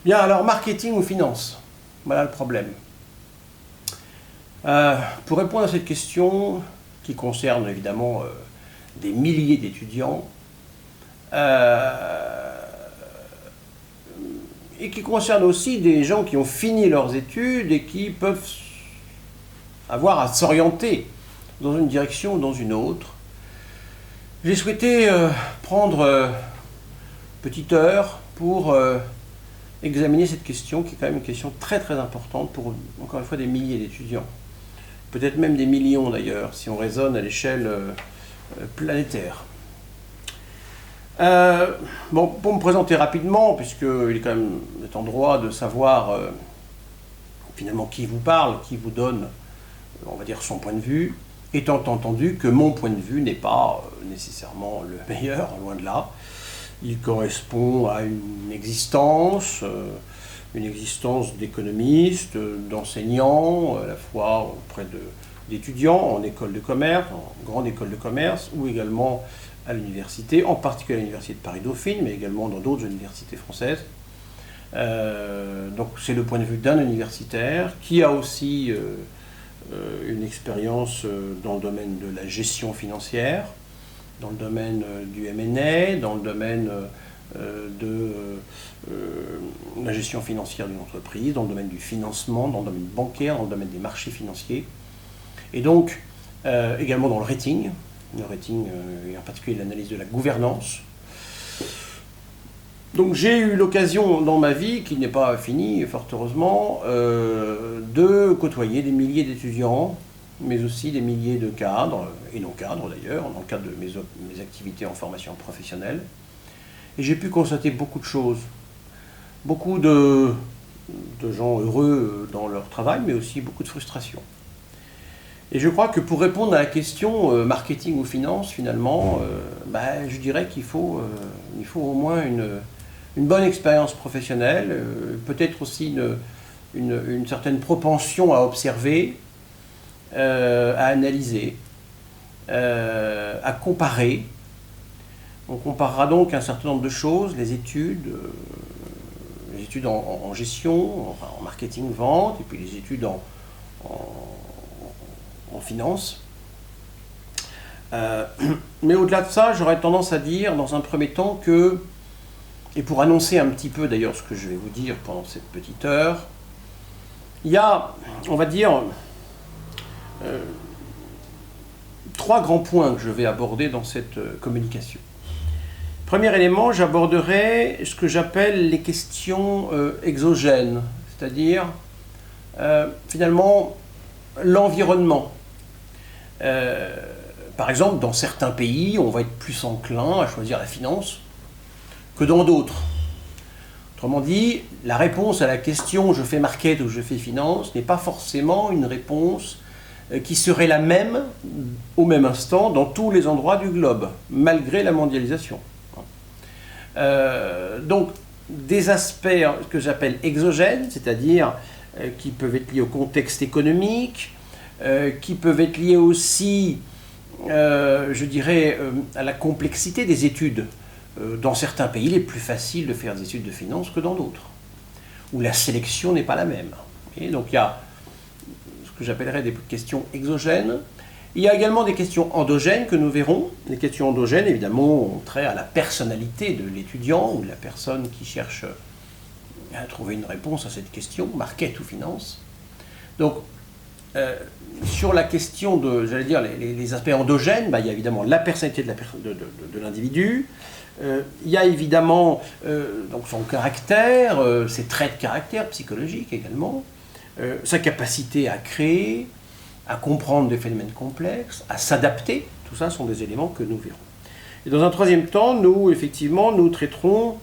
Bien, alors marketing ou finance? Voilà le problème. Pour répondre à cette question, qui concerne évidemment des milliers d'étudiants, et qui concerne aussi des gens qui ont fini leurs études et qui peuvent avoir à s'orienter dans une direction ou dans une autre, j'ai souhaité prendre une petite heure pour examiner cette question, qui est quand même une question très très importante pour, encore une fois, des milliers d'étudiants. Peut-être même des millions d'ailleurs, si on raisonne à l'échelle planétaire. Bon, pour me présenter rapidement, puisqu'il est quand même en droit de savoir finalement qui vous parle, qui vous donne, on va dire, son point de vue, étant entendu que mon point de vue n'est pas nécessairement le meilleur, loin de là. Il correspond à une existence d'économistes, d'enseignants, à la fois auprès d'étudiants en école de commerce, en grande école de commerce, ou également à l'université, en particulier à l'université de Paris-Dauphine, mais également dans d'autres universités françaises. Donc c'est le point de vue d'un universitaire qui a aussi une expérience dans le domaine de la gestion financière, dans le domaine du M&A, dans le domaine de la gestion financière d'une entreprise, dans le domaine du financement, dans le domaine bancaire, dans le domaine des marchés financiers, et donc également dans le rating et en particulier l'analyse de la gouvernance. Donc j'ai eu l'occasion dans ma vie, qui n'est pas finie fort heureusement, de côtoyer des milliers d'étudiants, mais aussi des milliers de cadres, et non cadres d'ailleurs, dans le cadre de mes activités en formation professionnelle. Et j'ai pu constater beaucoup de choses. Beaucoup de gens heureux dans leur travail, mais aussi beaucoup de frustration. Et je crois que pour répondre à la question marketing ou finance, finalement, je dirais qu'il faut au moins une bonne expérience professionnelle, peut-être aussi une certaine propension à observer, à analyser, à comparer. On comparera donc un certain nombre de choses, les études en gestion, enfin, en marketing, vente, et puis les études en finance. Mais au-delà de ça, j'aurais tendance à dire, dans un premier temps, que, et pour annoncer un petit peu d'ailleurs ce que je vais vous dire pendant cette petite heure, il y a, on va dire, trois grands points que je vais aborder dans cette communication. Premier élément, j'aborderai ce que j'appelle les questions exogènes, c'est-à-dire finalement l'environnement. Par exemple, dans certains pays, on va être plus enclin à choisir la finance que dans d'autres. Autrement dit, la réponse à la question « je fais market » ou « je fais finance » n'est pas forcément une réponse qui serait la même au même instant dans tous les endroits du globe, malgré la mondialisation. Donc, des aspects que j'appelle exogènes, c'est-à-dire qui peuvent être liés au contexte économique, qui peuvent être liés aussi, je dirais, à la complexité des études. Dans certains pays, il est plus facile de faire des études de finance que dans d'autres, où la sélection n'est pas la même. Et donc il y a ce que j'appellerais des questions exogènes. Il y a également des questions endogènes que nous verront. Les questions endogènes, évidemment, ont trait à la personnalité de l'étudiant ou de la personne qui cherche à trouver une réponse à cette question, market ou finance. Donc, sur la question de, j'allais dire, les aspects endogènes, il y a évidemment la personnalité de l'individu, il y a évidemment donc son caractère, ses traits de caractère psychologiques également, sa capacité à créer, à comprendre des phénomènes complexes, à s'adapter. Tout ça sont des éléments que nous verrons. Et dans un troisième temps, nous traiterons,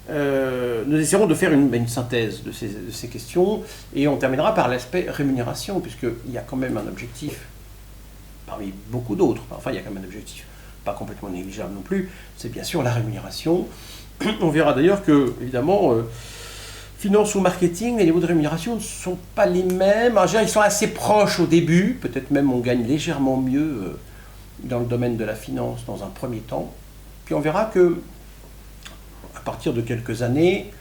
nous essaierons de faire une synthèse de ces questions, et on terminera par l'aspect rémunération, puisqu'il y a quand même un objectif, parmi beaucoup d'autres, enfin il y a quand même un objectif pas complètement négligeable non plus, c'est bien sûr la rémunération. On verra d'ailleurs que, évidemment, finance ou marketing, les niveaux de rémunération ne sont pas les mêmes. En général, ils sont assez proches au début, peut-être même on gagne légèrement mieux dans le domaine de la finance dans un premier temps. Puis on verra que, à partir de quelques années,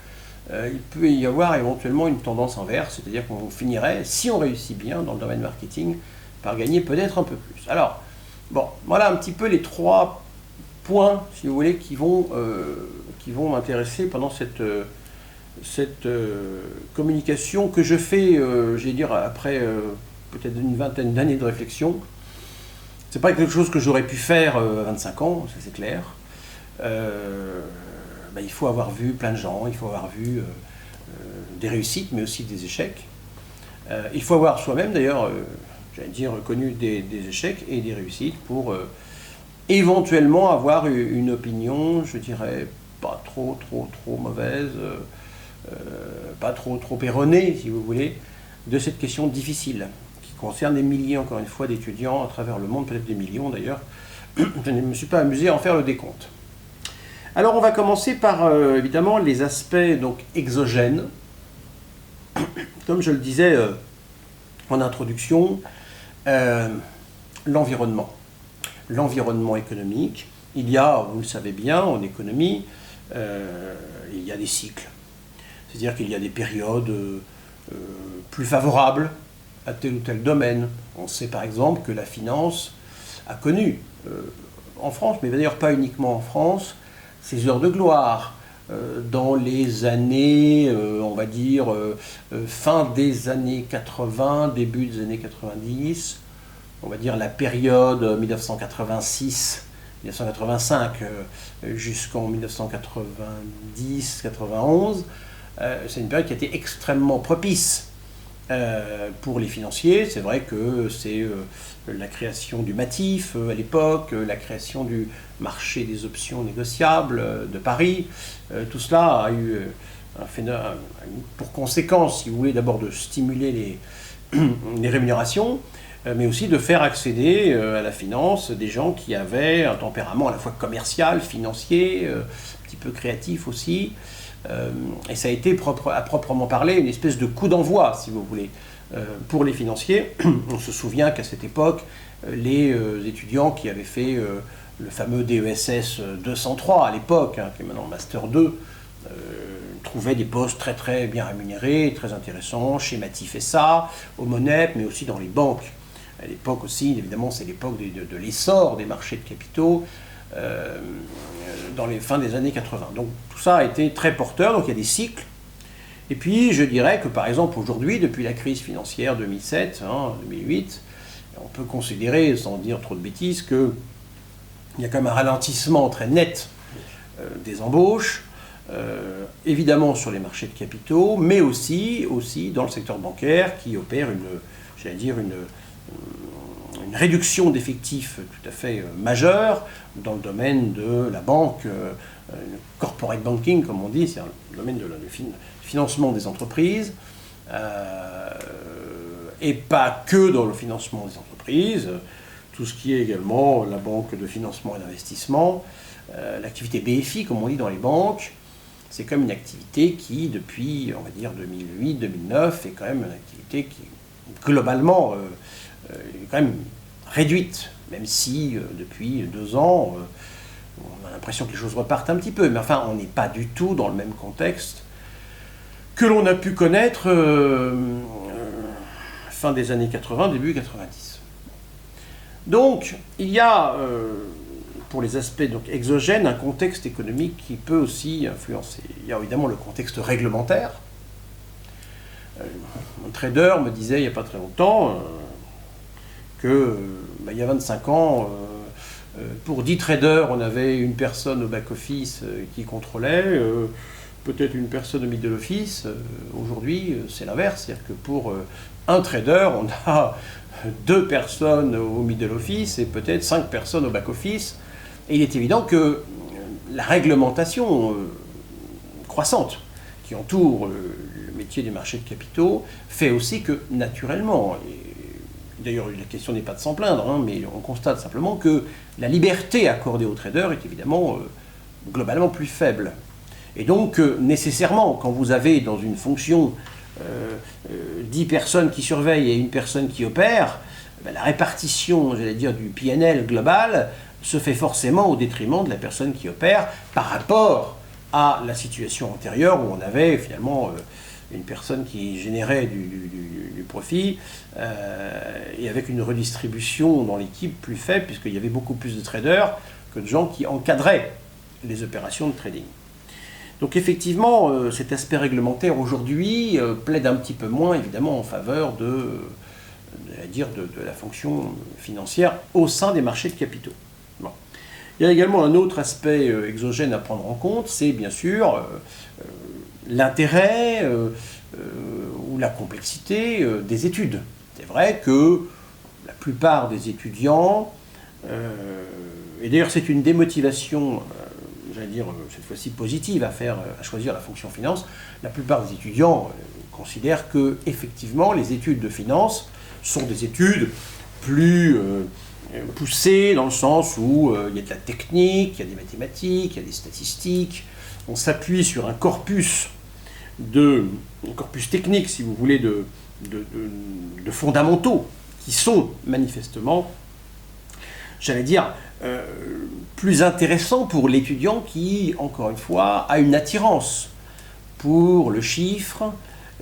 il peut y avoir éventuellement une tendance inverse, c'est-à-dire qu'on finirait, si on réussit bien dans le domaine marketing, par gagner peut-être un peu plus. Alors, bon, voilà un petit peu les 3 points, si vous voulez, qui vont m'intéresser pendant cette communication que je fais, j'allais dire, après peut-être une vingtaine d'années de réflexion. C'est pas quelque chose que j'aurais pu faire à 25 ans, ça c'est clair. Il faut avoir vu plein de gens, il faut avoir vu des réussites, mais aussi des échecs. Il faut avoir soi-même, d'ailleurs, j'allais dire, connu des échecs et des réussites pour éventuellement avoir une opinion, je dirais, pas trop mauvaise, pas trop erronée, si vous voulez, de cette question difficile, qui concerne des milliers, encore une fois, d'étudiants à travers le monde, peut-être des millions d'ailleurs. Je ne me suis pas amusé à en faire le décompte. Alors on va commencer par, évidemment, les aspects donc, exogènes. Comme je le disais en introduction, l'environnement. L'environnement économique. Il y a, vous le savez bien, en économie, il y a des cycles. C'est-à-dire qu'il y a des périodes plus favorables à tel ou tel domaine. On sait par exemple que la finance a connu, en France, mais d'ailleurs pas uniquement en France, ses heures de gloire. Dans les années, on va dire, fin des années 80, début des années 90, on va dire la période 1986-1985 jusqu'en 1990-91, c'est une période qui a été extrêmement propice pour les financiers. C'est vrai que c'est la création du Matif à l'époque, la création du marché des options négociables de Paris. Tout cela a eu pour conséquence, si vous voulez, d'abord de stimuler les rémunérations, mais aussi de faire accéder à la finance des gens qui avaient un tempérament à la fois commercial, financier, un petit peu créatif aussi. Et ça a été à proprement parler une espèce de coup d'envoi, si vous voulez, pour les financiers. On se souvient qu'à cette époque, les étudiants qui avaient fait le fameux DESS 203 à l'époque, qui est maintenant Master 2, trouvaient des postes très bien rémunérés, très intéressants, chez Matif SA, au Monep, mais aussi dans les banques. À l'époque aussi, évidemment, c'est l'époque de l'essor des marchés de capitaux, dans les fins des années 80. Donc tout ça a été très porteur, donc il y a des cycles. Et puis je dirais que par exemple aujourd'hui, depuis la crise financière 2007, 2008, on peut considérer, sans dire trop de bêtises, qu'il y a quand même un ralentissement très net des embauches, évidemment sur les marchés de capitaux, mais aussi dans le secteur bancaire qui opère une réduction d'effectifs tout à fait majeure dans le domaine de la banque, corporate banking, comme on dit, c'est le domaine du financement des entreprises, et pas que dans le financement des entreprises, tout ce qui est également la banque de financement et d'investissement, l'activité BFI, comme on dit dans les banques, c'est quand même une activité qui, depuis, on va dire, 2008-2009, est quand même une activité qui, globalement, est quand même réduite, même si depuis 2 ans, on a l'impression que les choses repartent un petit peu, mais enfin, on n'est pas du tout dans le même contexte que l'on a pu connaître fin des années 80, début 90. Donc, il y a, pour les aspects donc, exogènes, un contexte économique qui peut aussi influencer. Il y a évidemment le contexte réglementaire. Un trader me disait il n'y a pas très longtemps que, il y a 25 ans, pour 10 traders, on avait une personne au back-office qui contrôlait, peut-être une personne au middle-office. Aujourd'hui, c'est l'inverse. C'est-à-dire que pour un trader, on a 2 personnes au middle-office et peut-être 5 personnes au back-office. Et il est évident que la réglementation croissante qui entoure le métier des marchés de capitaux fait aussi que, naturellement, d'ailleurs la question n'est pas de s'en plaindre, mais on constate simplement que la liberté accordée aux traders est évidemment globalement plus faible. Et donc, nécessairement, quand vous avez dans une fonction 10 personnes qui surveillent et une personne qui opère, la répartition, j'allais dire, du PNL global se fait forcément au détriment de la personne qui opère par rapport à la situation antérieure où on avait finalement une personne qui générait du profit et avec une redistribution dans l'équipe plus faible puisqu'il y avait beaucoup plus de traders que de gens qui encadraient les opérations de trading. Donc effectivement, cet aspect réglementaire aujourd'hui plaide un petit peu moins évidemment en faveur de la fonction financière au sein des marchés de capitaux. Bon. Il y a également un autre aspect exogène à prendre en compte, c'est bien sûr l'intérêt ou la complexité des études. C'est vrai que la plupart des étudiants, et d'ailleurs c'est une démotivation, j'allais dire cette fois-ci positive à choisir la fonction finance, la plupart des étudiants considèrent que effectivement les études de finance sont des études plus poussées dans le sens où il y a de la technique, il y a des mathématiques, il y a des statistiques. On s'appuie sur un corpus technique, si vous voulez, de fondamentaux qui sont manifestement, j'allais dire, plus intéressants pour l'étudiant qui, encore une fois, a une attirance pour le chiffre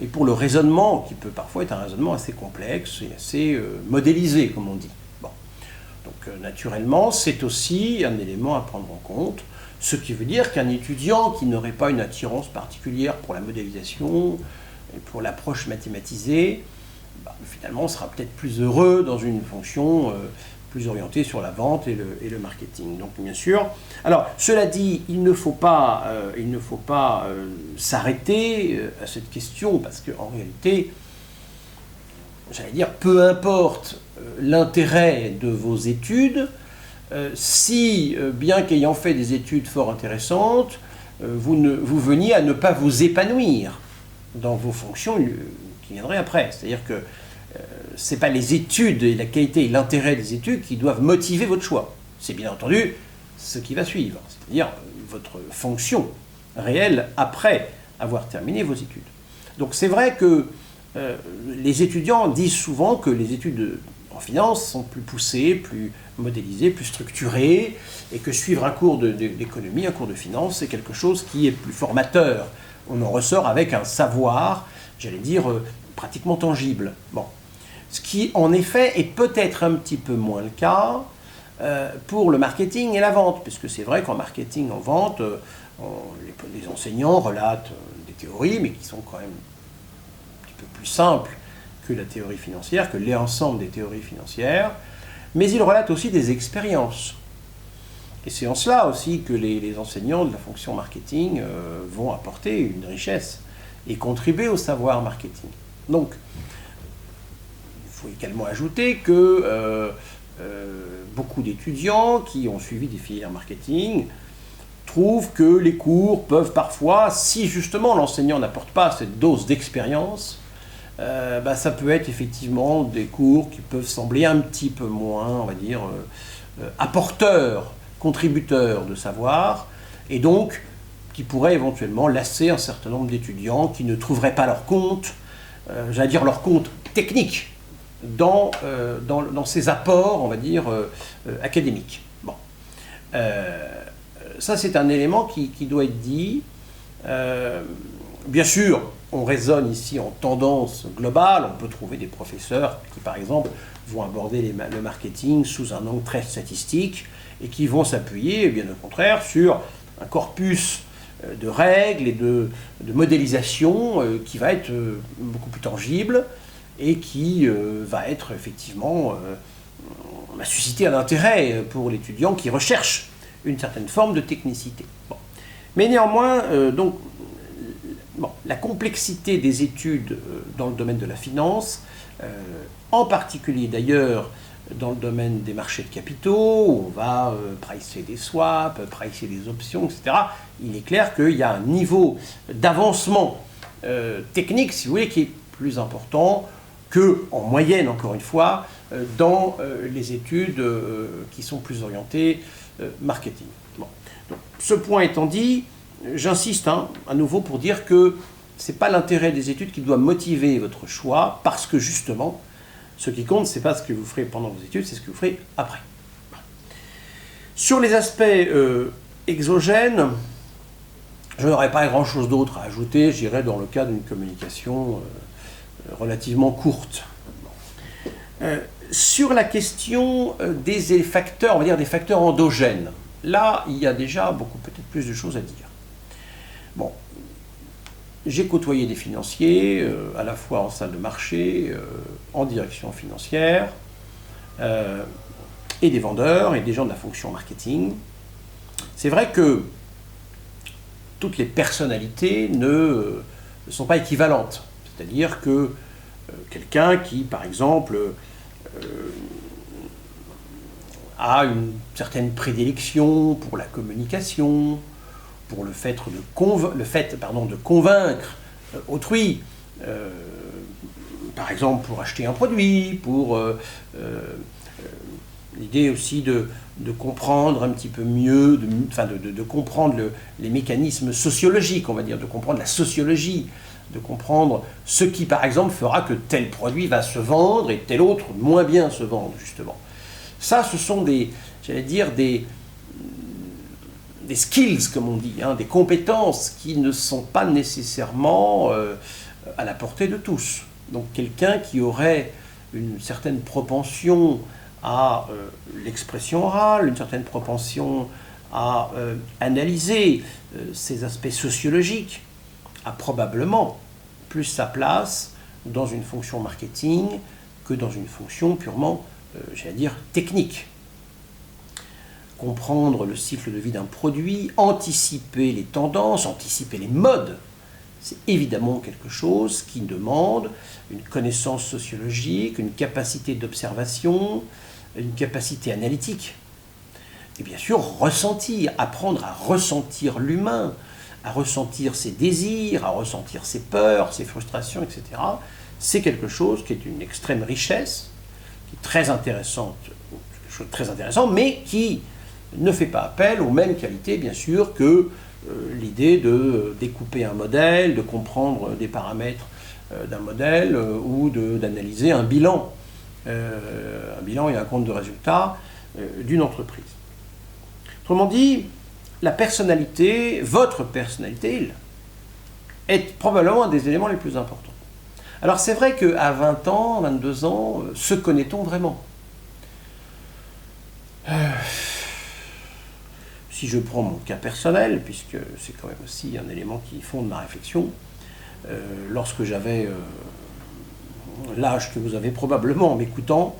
et pour le raisonnement, qui peut parfois être un raisonnement assez complexe et assez modélisé, comme on dit. Bon. Donc, naturellement, c'est aussi un élément à prendre en compte, ce qui veut dire qu'un étudiant qui n'aurait pas une attirance particulière pour la modélisation et pour l'approche mathématisée, finalement, sera peut-être plus heureux dans une fonction plus orientée sur la vente et le marketing. Donc, bien sûr. Alors, cela dit, il ne faut pas s'arrêter à cette question, parce qu'en réalité, j'allais dire, peu importe l'intérêt de vos études, si, bien qu'ayant fait des études fort intéressantes, vous veniez à ne pas vous épanouir dans vos fonctions qui viendraient après. C'est-à-dire que ce n'est pas les études et la qualité et l'intérêt des études qui doivent motiver votre choix. C'est bien entendu ce qui va suivre, c'est-à-dire votre fonction réelle après avoir terminé vos études. Donc c'est vrai que les étudiants disent souvent que les études en finance sont plus poussées, plus modélisées, plus structurées, et que suivre un cours d'économie, un cours de finance, c'est quelque chose qui est plus formateur. On en ressort avec un savoir, j'allais dire, pratiquement tangible. Bon. Ce qui, en effet, est peut-être un petit peu moins le cas pour le marketing et la vente, puisque c'est vrai qu'en marketing, en vente, les enseignants relatent des théories, mais qui sont quand même un petit peu plus simples que la théorie financière, que l'ensemble des théories financières, mais ils relatent aussi des expériences. Et c'est en cela aussi que les enseignants de la fonction marketing vont apporter une richesse et contribuer au savoir marketing. Donc, il faut également ajouter que beaucoup d'étudiants qui ont suivi des filières marketing trouvent que les cours peuvent parfois, si justement l'enseignant n'apporte pas cette dose d'expérience, ça peut être effectivement des cours qui peuvent sembler un petit peu moins, on va dire, apporteurs, contributeurs de savoir, et donc qui pourraient éventuellement lasser un certain nombre d'étudiants qui ne trouveraient pas leur compte, j'allais dire leur compte technique, dans ces apports, on va dire, académiques. Bon. Ça, c'est un élément qui doit être dit. Bien sûr, on raisonne ici en tendance globale. On peut trouver des professeurs qui, par exemple, vont aborder le marketing sous un angle très statistique et qui vont s'appuyer, bien au contraire, sur un corpus de règles et de modélisation qui va être beaucoup plus tangible et qui va être effectivement va susciter un intérêt pour l'étudiant qui recherche une certaine forme de technicité. Bon. Mais néanmoins, la complexité des études dans le domaine de la finance, en particulier d'ailleurs dans le domaine des marchés de capitaux, où on va pricer des swaps, pricer des options, etc., il est clair qu'il y a un niveau d'avancement technique, si vous voulez, qui est plus important qu'en moyenne, encore une fois, dans les études qui sont plus orientées marketing. Bon. Donc, ce point étant dit, j'insiste à nouveau pour dire que ce n'est pas l'intérêt des études qui doit motiver votre choix, parce que justement, ce qui compte, ce n'est pas ce que vous ferez pendant vos études, c'est ce que vous ferez après. Sur les aspects exogènes, Je n'aurais pas grand-chose d'autre à ajouter, je dirais, dans le cas d'une communication relativement courte. Sur la question des facteurs, on va dire des facteurs endogènes, là, il y a déjà peut-être plus de choses à dire. Bon, j'ai côtoyé des financiers, à la fois en salle de marché, en direction financière, et des vendeurs, et des gens de la fonction marketing. C'est vrai que toutes les personnalités ne sont pas équivalentes. C'est-à-dire que quelqu'un qui, par exemple, a une certaine prédilection pour la communication, pour le fait de convaincre autrui, par exemple pour acheter un produit, pour l'idée aussi de comprendre un petit peu mieux, de comprendre les mécanismes sociologiques, on va dire, de comprendre la sociologie, de comprendre ce qui, par exemple, fera que tel produit va se vendre et tel autre moins bien se vendre, justement. Ça, ce sont des skills, comme on dit, hein, des compétences qui ne sont pas nécessairement à la portée de tous. Donc quelqu'un qui aurait une certaine propension à l'expression orale, une certaine propension à analyser ces aspects sociologiques, a probablement plus sa place dans une fonction marketing que dans une fonction purement, j'allais dire, technique. Comprendre le cycle de vie d'un produit, anticiper les tendances, anticiper les modes, c'est évidemment quelque chose qui demande une connaissance sociologique, une capacité d'observation, une capacité analytique. Et bien sûr, apprendre à ressentir l'humain, à ressentir ses désirs, à ressentir ses peurs, ses frustrations, etc. C'est quelque chose qui est une extrême richesse, qui est très intéressante, quelque chose de très intéressant, mais qui ne fait pas appel aux mêmes qualités, bien sûr, que l'idée de découper un modèle, de comprendre des paramètres d'un modèle ou d'analyser un bilan et un compte de résultat d'une entreprise. Autrement dit, la personnalité, votre personnalité, est probablement un des éléments les plus importants. Alors c'est vrai qu'à 20 ans, 22 ans, se connaît-on vraiment ? Si je prends mon cas personnel, puisque c'est quand même aussi un élément qui fonde ma réflexion, lorsque j'avais l'âge que vous avez probablement en m'écoutant,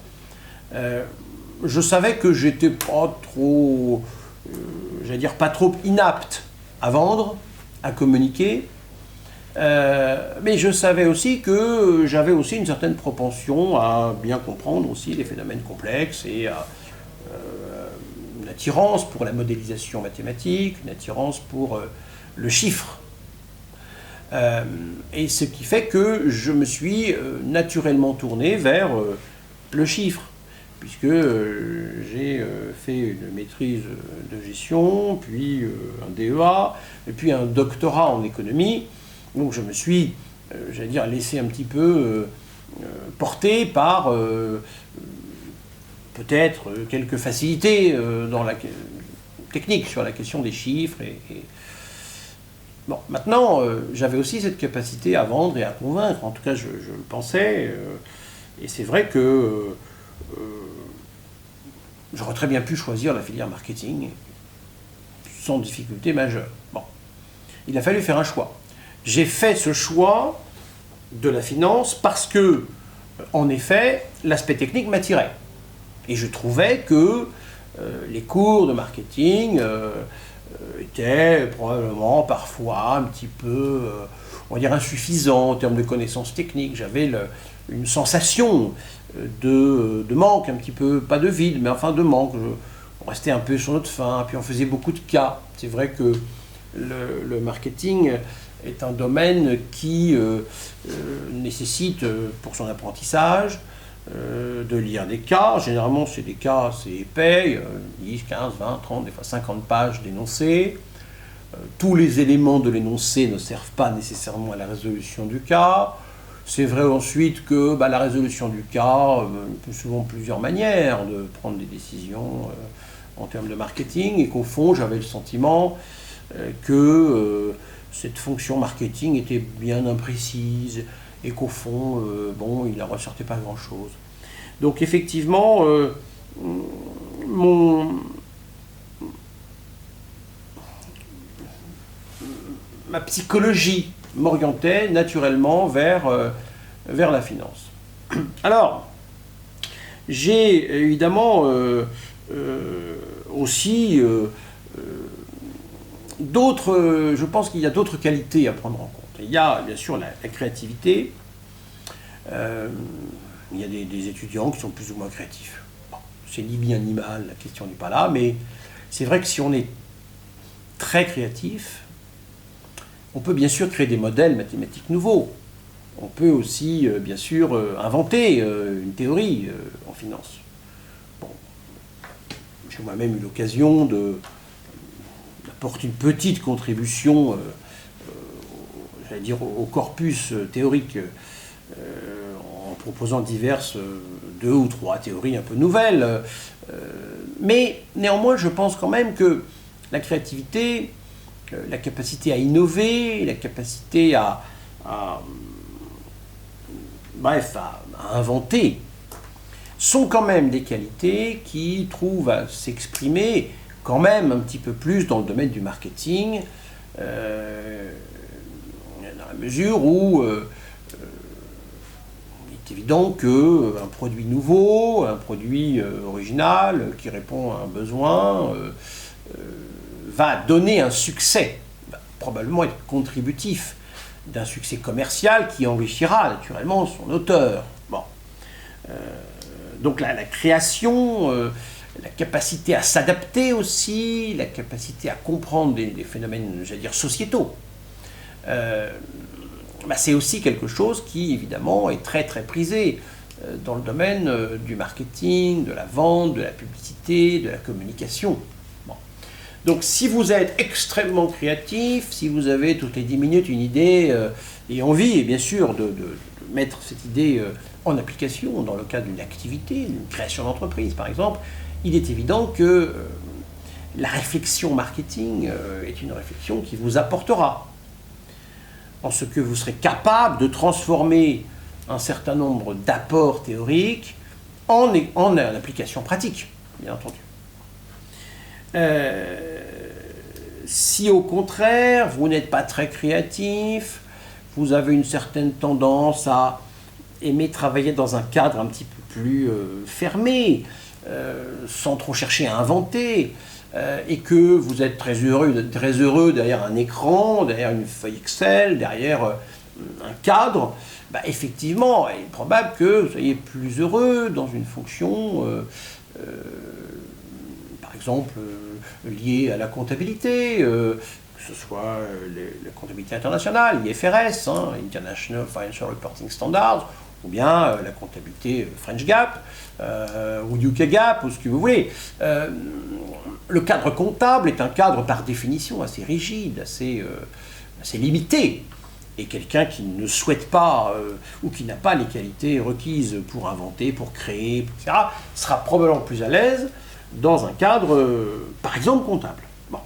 je savais que j'étais pas trop, pas trop inapte à vendre, à communiquer, mais je savais aussi que j'avais aussi une certaine propension à bien comprendre aussi les phénomènes complexes et à une attirance pour la modélisation mathématique, une attirance pour le chiffre. Et ce qui fait que je me suis naturellement tourné vers le chiffre, puisque j'ai fait une maîtrise de gestion, puis un DEA, et puis un doctorat en économie. Donc je me suis, laissé un petit peu porter par peut-être quelques facilités dans la technique sur la question des chiffres. Bon, maintenant, j'avais aussi cette capacité à vendre et à convaincre, en tout cas je le pensais, et c'est vrai que j'aurais très bien pu choisir la filière marketing sans difficulté majeure. Bon, il a fallu faire un choix. J'ai fait ce choix de la finance parce que, en effet, l'aspect technique m'attirait. Et je trouvais que les cours de marketing étaient probablement parfois un petit peu, on va dire, insuffisants en termes de connaissances techniques. J'avais une sensation de manque, un petit peu, pas de vide, mais enfin de manque. On restait un peu sur notre faim, puis on faisait beaucoup de cas. C'est vrai que le marketing est un domaine qui nécessite, pour son apprentissage, de lire des cas. Généralement, c'est des cas assez épais, 10, 15, 20, 30, des fois 50 pages d'énoncés. Tous les éléments de l'énoncé ne servent pas nécessairement à la résolution du cas. C'est vrai ensuite que la résolution du cas, peut souvent plusieurs manières de prendre des décisions en termes de marketing, et qu'au fond, j'avais le sentiment que cette fonction marketing était bien imprécise et qu'au fond, bon, il n'en ressortait pas grand-chose. Donc effectivement, ma psychologie m'orientait naturellement vers la finance. Alors, j'ai évidemment aussi d'autres, je pense qu'il y a d'autres qualités à prendre en compte. Il y a bien sûr la créativité. Il y a des étudiants qui sont plus ou moins créatifs. Bon, c'est ni bien ni mal, la question n'est pas là, mais c'est vrai que si on est très créatif, on peut bien sûr créer des modèles mathématiques nouveaux. On peut aussi, bien sûr, inventer une théorie en finance. Bon, j'ai moi-même eu l'occasion d'apporter une petite contribution, j'allais dire, au corpus théorique en proposant diverses, 2 ou 3 théories un peu nouvelles. Mais néanmoins, je pense quand même que la créativité, la capacité à innover, la capacité à inventer, sont quand même des qualités qui trouvent à s'exprimer quand même un petit peu plus dans le domaine du marketing, dans la mesure où il est évident qu'un produit nouveau, un produit original qui répond à un besoin va donner un succès, va probablement être contributif d'un succès commercial qui enrichira naturellement son auteur. Bon. Donc la création, la capacité à s'adapter aussi, la capacité à comprendre des phénomènes, j'allais dire, sociétaux, c'est aussi quelque chose qui, évidemment, est très très prisé dans le domaine du marketing, de la vente, de la publicité, de la communication. Bon. Donc si vous êtes extrêmement créatif, si vous avez toutes les 10 minutes une idée et envie, et bien sûr, de mettre cette idée en application dans le cadre d'une activité, d'une création d'entreprise par exemple, il est évident que la réflexion marketing est une réflexion qui vous apportera, en ce que vous serez capable de transformer un certain nombre d'apports théoriques en application pratique, bien entendu. Si au contraire, vous n'êtes pas très créatif, vous avez une certaine tendance à aimer travailler dans un cadre un petit peu plus fermé, sans trop chercher à inventer, et que vous êtes très heureux derrière un écran, derrière une feuille Excel, derrière un cadre, effectivement, il est probable que vous soyez plus heureux dans une fonction, par exemple, liée à la comptabilité, que ce soit la comptabilité internationale, l'IFRS, International Financial Reporting Standards, ou bien la comptabilité French GAAP, ou UK GAAP, ou ce que vous voulez. Le cadre comptable est un cadre par définition assez rigide, assez limité. Et quelqu'un qui ne souhaite pas, ou qui n'a pas les qualités requises pour inventer, pour créer, etc., sera probablement plus à l'aise dans un cadre, par exemple, comptable. Bon.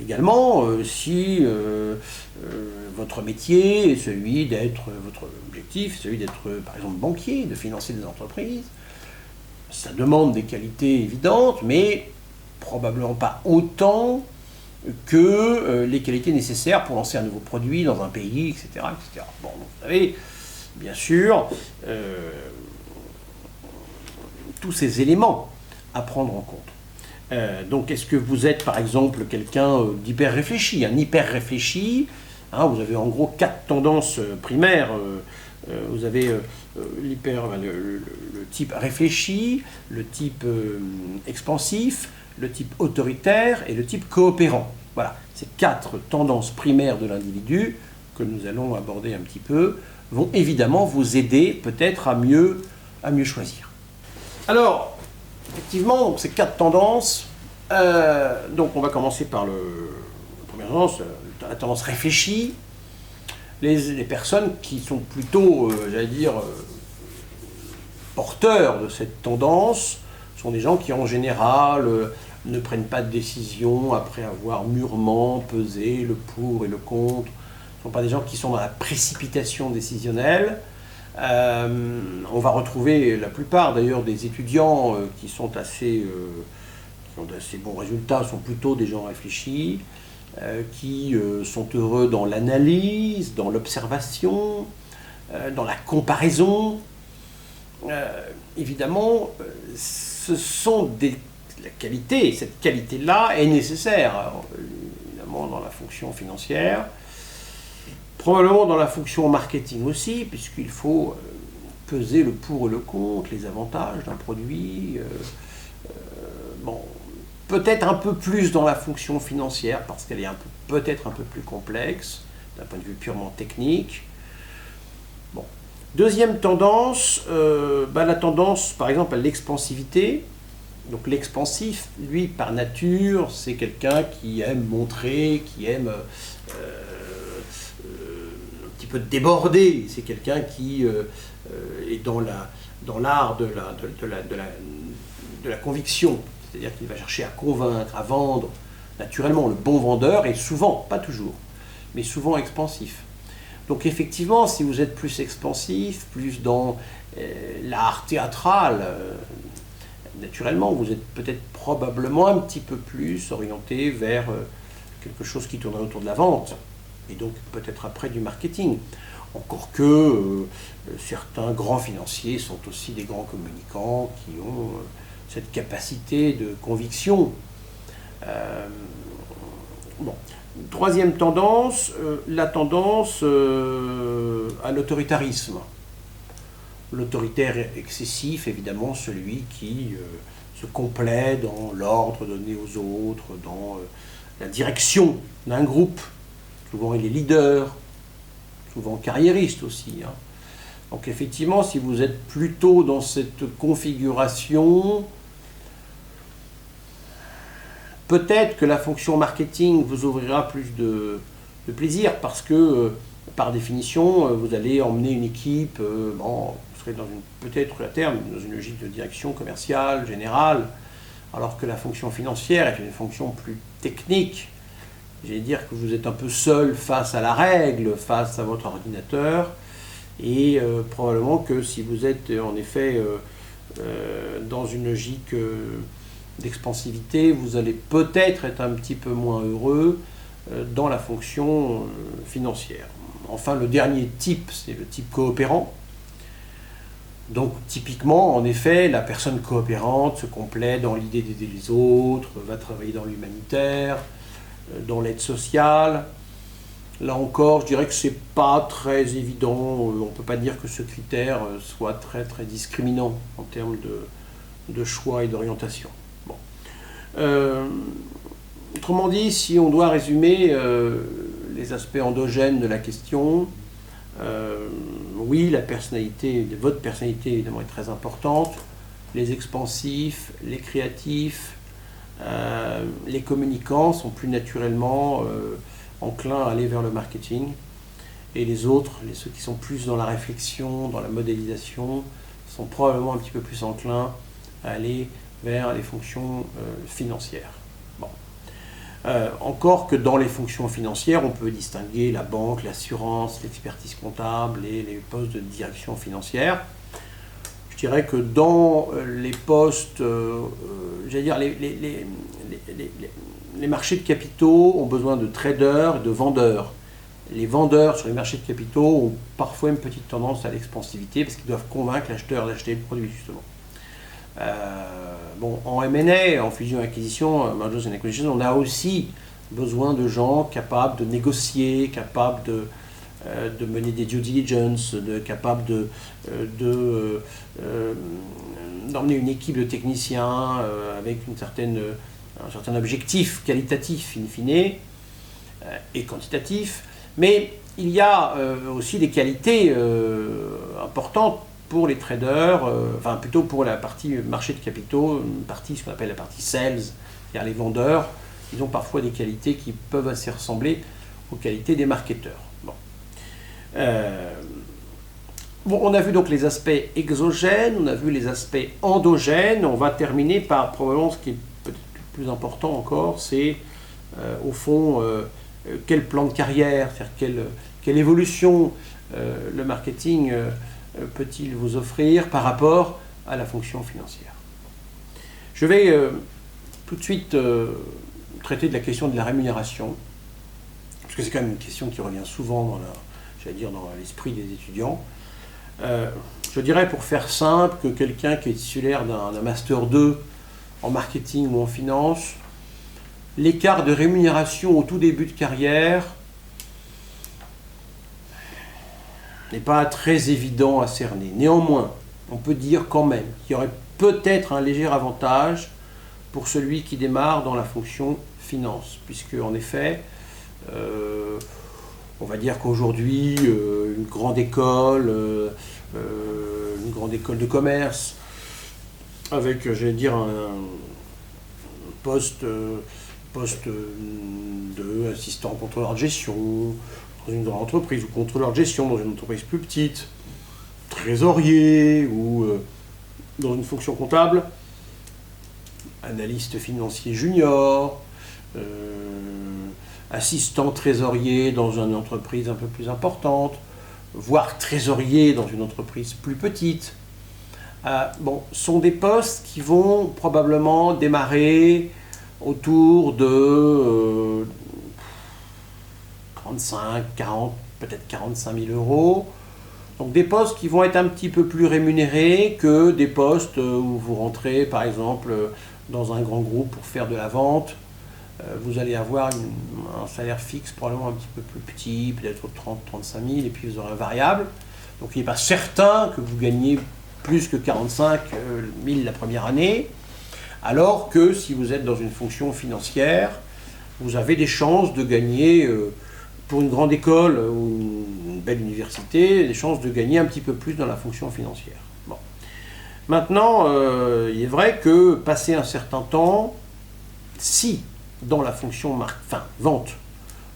Également, si votre métier est celui d'être, votre objectif est celui d'être, par exemple, banquier, de financer des entreprises, ça demande des qualités évidentes, mais probablement pas autant que les qualités nécessaires pour lancer un nouveau produit dans un pays, etc. etc. Bon, vous savez, bien sûr, tous ces éléments à prendre en compte. Donc, est-ce que vous êtes, par exemple, quelqu'un d'hyper réfléchi, un hyper réfléchi, vous avez en gros 4 tendances primaires. Vous avez le type réfléchi, le type expansif, le type autoritaire et le type coopérant. Voilà, ces 4 tendances primaires de l'individu que nous allons aborder un petit peu vont évidemment vous aider peut-être à mieux choisir. Alors, effectivement, donc, ces 4 tendances, donc on va commencer par la première tendance, la tendance réfléchie. Les personnes qui sont plutôt, j'allais dire, porteurs de cette tendance sont des gens qui, en général, ne prennent pas de décision après avoir mûrement pesé le pour et le contre. Ce ne sont pas des gens qui sont dans la précipitation décisionnelle. On va retrouver la plupart d'ailleurs des étudiants qui ont d'assez bons résultats, sont plutôt des gens réfléchis, qui sont heureux dans l'analyse, dans l'observation, dans la comparaison. Évidemment, ce sont la qualité, cette qualité-là est nécessaire, alors, évidemment dans la fonction financière, probablement dans la fonction marketing aussi, puisqu'il faut peser le pour et le contre, les avantages d'un produit. Bon, peut-être un peu plus dans la fonction financière, parce qu'elle est peut-être un peu plus complexe, d'un point de vue purement technique. Bon. Deuxième tendance, la tendance par exemple à l'expansivité. Donc l'expansif, lui, par nature, c'est quelqu'un qui aime montrer, qui aime un petit peu déborder. C'est quelqu'un qui est dans l'art de la conviction. C'est-à-dire qu'il va chercher à convaincre, à vendre. Naturellement, le bon vendeur est souvent, pas toujours, mais souvent expansif. Donc effectivement, si vous êtes plus expansif, plus dans l'art théâtral, naturellement, vous êtes peut-être probablement un petit peu plus orienté vers quelque chose qui tournerait autour de la vente, et donc peut-être après du marketing. Encore que certains grands financiers sont aussi des grands communicants qui ont cette capacité de conviction. Bon. Troisième tendance, la tendance à l'autoritarisme. L'autoritaire excessif, évidemment, celui qui se complaît dans l'ordre donné aux autres, dans la direction d'un groupe. Souvent, il est leader, souvent carriériste aussi. Hein. Donc, effectivement, si vous êtes plutôt dans cette configuration, peut-être que la fonction marketing vous ouvrira plus de plaisir parce que, par définition, vous allez emmener une équipe, vous serez peut-être à terme dans une logique de direction commerciale, générale, alors que la fonction financière est une fonction plus technique. J'allais dire que vous êtes un peu seul face à la règle, face à votre ordinateur, et probablement que si vous êtes en effet dans une logique d'expansivité, vous allez peut-être être un petit peu moins heureux dans la fonction financière. Enfin, le dernier type, c'est le type coopérant. Donc, typiquement, en effet, la personne coopérante se complaît dans l'idée d'aider les autres, va travailler dans l'humanitaire, dans l'aide sociale. Là encore, je dirais que c'est pas très évident. On ne peut pas dire que ce critère soit très, très discriminant en termes de choix et d'orientation. Autrement dit, si on doit résumer les aspects endogènes de la question, oui, votre personnalité évidemment est très importante. Les expansifs, les créatifs, les communicants sont plus naturellement enclins à aller vers le marketing. Et les autres, ceux qui sont plus dans la réflexion, dans la modélisation, sont probablement un petit peu plus enclins à aller vers les fonctions financières. Bon. Encore que dans les fonctions financières, on peut distinguer la banque, l'assurance, l'expertise comptable et les postes de direction financière. Je dirais que dans les postes, j'allais dire les marchés de capitaux ont besoin de traders et de vendeurs. Les vendeurs sur les marchés de capitaux ont parfois une petite tendance à l'expansivité parce qu'ils doivent convaincre l'acheteur d'acheter le produit justement. En M&A, en fusion-acquisition, mergers and acquisitions, on a aussi besoin de gens capables de négocier, capables de mener des due diligence, capables d'emmener une équipe de techniciens avec un certain objectif qualitatif in fine et quantitatif. Mais il y a aussi des qualités importantes pour les traders, plutôt pour la partie marché de capitaux, ce qu'on appelle la partie sales, c'est-à-dire les vendeurs, ils ont parfois des qualités qui peuvent assez ressembler aux qualités des marketeurs. On a vu donc les aspects exogènes, on a vu les aspects endogènes, on va terminer par probablement ce qui est peut-être plus important encore, c'est au fond quel plan de carrière, c'est-à-dire quelle évolution le marketing peut-il vous offrir par rapport à la fonction financière. Je vais tout de suite traiter de la question de la rémunération, parce que c'est quand même une question qui revient souvent dans l'esprit des étudiants. Je dirais pour faire simple que quelqu'un qui est titulaire d'un Master 2 en marketing ou en finance, l'écart de rémunération au tout début de carrière n'est pas très évident à cerner. Néanmoins, on peut dire quand même qu'il y aurait peut-être un léger avantage pour celui qui démarre dans la fonction finance, puisque en effet, on va dire qu'aujourd'hui, une grande école de commerce, avec, j'allais dire, un poste de assistant contrôleur de gestion dans une grande entreprise, ou contrôleur de gestion dans une entreprise plus petite, trésorier, ou dans une fonction comptable, analyste financier junior, assistant trésorier dans une entreprise un peu plus importante, voire trésorier dans une entreprise plus petite. Sont des postes qui vont probablement démarrer autour de 35, 40, peut-être 45 000 euros. Donc des postes qui vont être un petit peu plus rémunérés que des postes où vous rentrez par exemple dans un grand groupe pour faire de la vente. Vous allez avoir un salaire fixe probablement un petit peu plus petit, peut-être 30-35 000, et puis vous aurez un variable. Donc il n'est pas certain que vous gagnez plus que 45 000 la première année, alors que si vous êtes dans une fonction financière, vous avez des chances de gagner, pour une grande école ou une belle université, des chances de gagner un petit peu plus dans la fonction financière. Bon. Maintenant, il est vrai que passé un certain temps, si dans la fonction vente,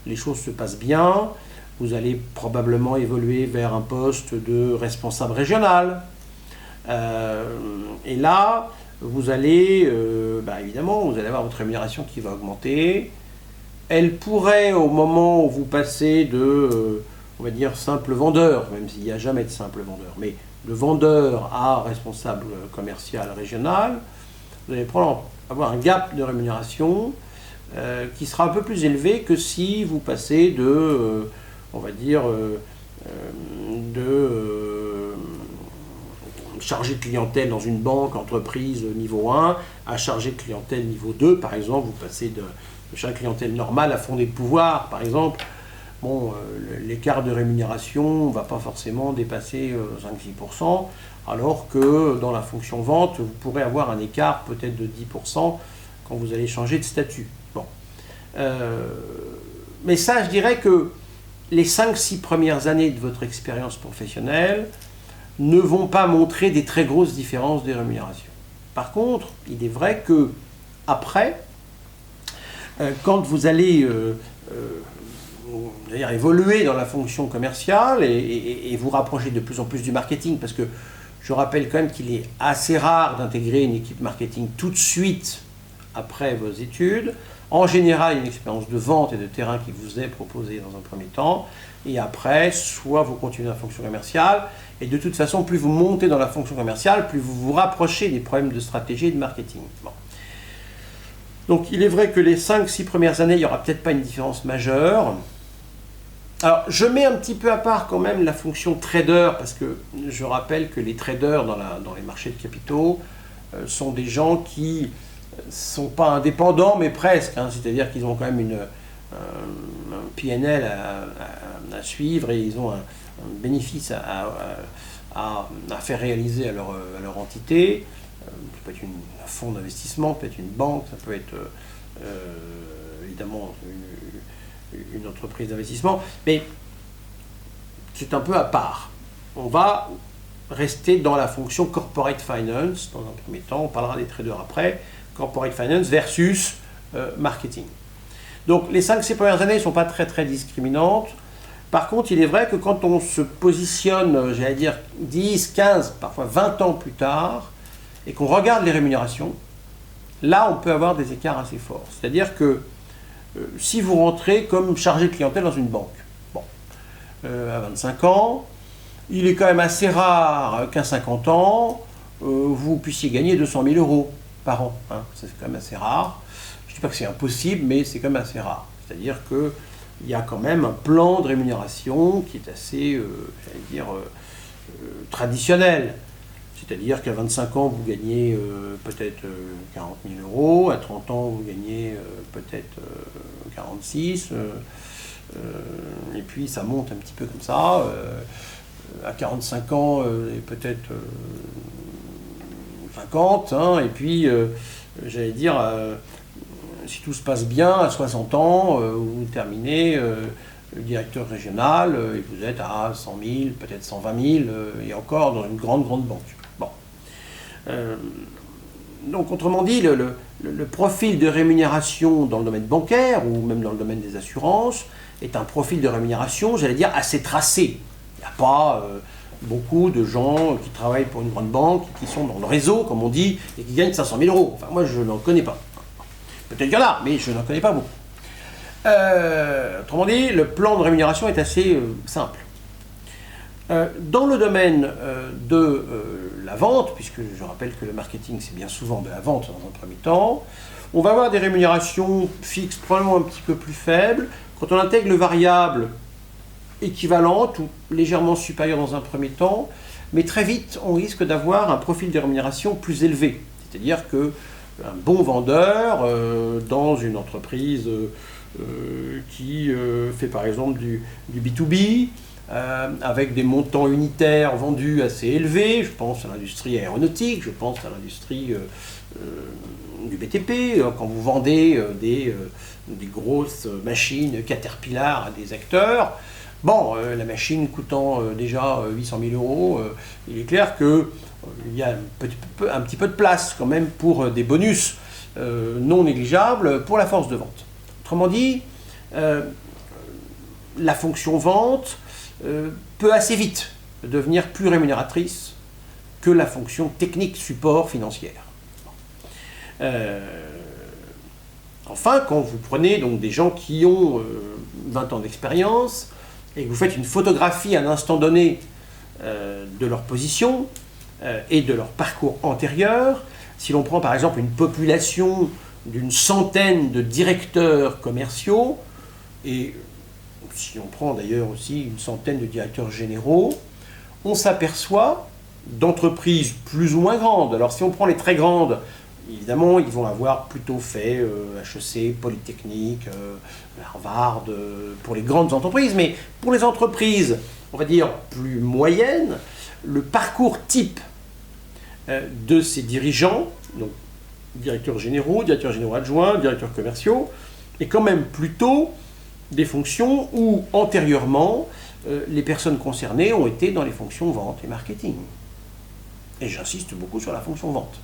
les choses se passent bien, vous allez probablement évoluer vers un poste de responsable régional. Et là, vous allez, évidemment, vous allez avoir votre rémunération qui va augmenter. Elle pourrait, au moment où vous passez de, on va dire, simple vendeur, même s'il n'y a jamais de simple vendeur, mais de vendeur à responsable commercial régional, vous allez avoir un gap de rémunération qui sera un peu plus élevé que si vous passez de, on va dire, chargé de clientèle dans une banque, entreprise niveau 1, à chargé de clientèle niveau 2, par exemple. Vous passez de chargé de clientèle normale à fondé de pouvoir, par exemple. Bon, l'écart de rémunération ne va pas forcément dépasser 5-6%, alors que dans la fonction vente, vous pourrez avoir un écart peut-être de 10% quand vous allez changer de statut. Bon. Mais ça, je dirais que les 5-6 premières années de votre expérience professionnelle ne vont pas montrer des très grosses différences de rémunération. Par contre, il est vrai que après, quand vous allez évoluer dans la fonction commerciale et vous rapprocher de plus en plus du marketing, parce que je rappelle quand même qu'il est assez rare d'intégrer une équipe marketing tout de suite après vos études. En général, une expérience de vente et de terrain qui vous est proposée dans un premier temps, et après, soit vous continuez la fonction commerciale, et de toute façon, plus vous montez dans la fonction commerciale, plus vous vous rapprochez des problèmes de stratégie et de marketing. Bon. Donc il est vrai que les 5-6 premières années, il n'y aura peut-être pas une différence majeure. Alors je mets un petit peu à part quand même la fonction trader, parce que je rappelle que les traders dans les marchés de capitaux sont des gens qui ne sont pas indépendants, mais presque, hein, c'est-à-dire qu'ils ont quand même un PNL à suivre, et ils ont un bénéfice à faire réaliser à leur entité. Ça peut être un fonds d'investissement, peut être une banque, ça peut être évidemment une entreprise d'investissement, mais c'est un peu à part. On va rester dans la fonction corporate finance dans un premier temps, on parlera des traders après, corporate finance versus marketing. Donc les 5-6 premières années ne sont pas très très discriminantes. Par contre, il est vrai que quand on se positionne, j'allais dire 10, 15, parfois 20 ans plus tard, et qu'on regarde les rémunérations, là on peut avoir des écarts assez forts. C'est-à-dire que si vous rentrez comme chargé de clientèle dans une banque, bon, à 25 ans, il est quand même assez rare qu'à 50 ans, vous puissiez gagner 200 000 euros par an. Hein. C'est quand même assez rare. Je ne dis pas que c'est impossible, mais c'est quand même assez rare. C'est-à-dire qu'il y a quand même un plan de rémunération qui est assez, traditionnel. C'est-à-dire qu'à 25 ans, vous gagnez peut-être 40 000 euros, à 30 ans, vous gagnez peut-être 46 et puis ça monte un petit peu comme ça. À 45 ans, peut-être 50, hein, et puis, j'allais dire, si tout se passe bien, à 60 ans, vous terminez directeur régional, et vous êtes à 100 000, peut-être 120 000, et encore dans une grande banque. Bon. Donc, autrement dit, le profil de rémunération dans le domaine bancaire, ou même dans le domaine des assurances, est un profil de rémunération, j'allais dire, assez tracé. Il n'y a pas beaucoup de gens qui travaillent pour une grande banque, qui sont dans le réseau, comme on dit, et qui gagnent 500 000 euros. Enfin, moi, je n'en connais pas. Peut-être qu'il y en a, mais je n'en connais pas beaucoup. Autrement dit, le plan de rémunération est assez simple. Dans le domaine de la vente, puisque je rappelle que le marketing, c'est bien souvent de la vente dans un premier temps, on va avoir des rémunérations fixes probablement un petit peu plus faibles. Quand on intègre le variable équivalente ou légèrement supérieure dans un premier temps, mais très vite, on risque d'avoir un profil de rémunération plus élevé. C'est-à-dire qu'un bon vendeur dans une entreprise qui fait par exemple du B2B, avec des montants unitaires vendus assez élevés, je pense à l'industrie aéronautique, je pense à l'industrie du BTP, quand vous vendez des grosses machines Caterpillar à des acteurs, bon, la machine coûtant déjà 800 000 euros, il est clair qu'il y a un petit peu de place quand même pour des bonus non négligeables pour la force de vente. Autrement dit, la fonction vente peut assez vite devenir plus rémunératrice que la fonction technique support financière. Enfin, quand vous prenez donc des gens qui ont 20 ans d'expérience et que vous faites une photographie à un instant donné de leur position et de leur parcours antérieur, si l'on prend par exemple une population d'une centaine de directeurs commerciaux, et si on prend d'ailleurs aussi une centaine de directeurs généraux, on s'aperçoit d'entreprises plus ou moins grandes. Alors si on prend les très grandes, évidemment, ils vont avoir plutôt fait HEC, Polytechnique, Harvard, pour les grandes entreprises. Mais pour les entreprises, on va dire, plus moyennes, le parcours type de ces dirigeants, donc directeurs généraux adjoints, directeurs commerciaux, est quand même plutôt des fonctions où, antérieurement, les personnes concernées ont été dans les fonctions vente et marketing. Et j'insiste beaucoup sur la fonction vente.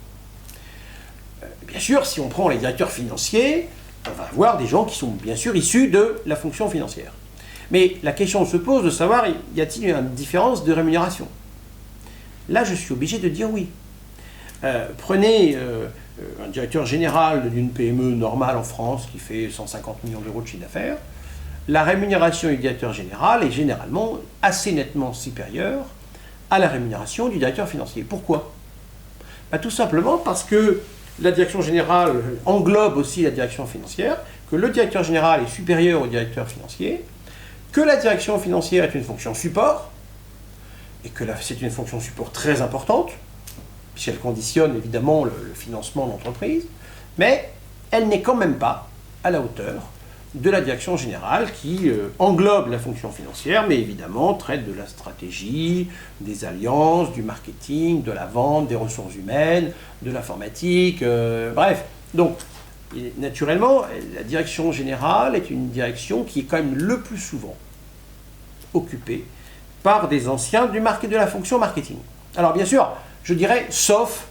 Bien sûr, si on prend les directeurs financiers, on va avoir des gens qui sont bien sûr issus de la fonction financière. Mais la question se pose de savoir, y a-t-il une différence de rémunération? Là, je suis obligé de dire oui. Prenez un directeur général d'une PME normale en France qui fait 150 millions d'euros de chiffre d'affaires. La rémunération du directeur général est généralement assez nettement supérieure à la rémunération du directeur financier. Pourquoi? Tout simplement parce que la direction générale englobe aussi la direction financière, que le directeur général est supérieur au directeur financier, que la direction financière est une fonction support, et que c'est une fonction support très importante, puisqu'elle conditionne évidemment le financement de l'entreprise, mais elle n'est quand même pas à la hauteur de la direction générale qui englobe la fonction financière, mais évidemment traite de la stratégie, des alliances, du marketing, de la vente, des ressources humaines, de l'informatique, bref. Donc, naturellement, la direction générale est une direction qui est quand même le plus souvent occupée par des anciens de la fonction marketing. Alors bien sûr, je dirais sauf,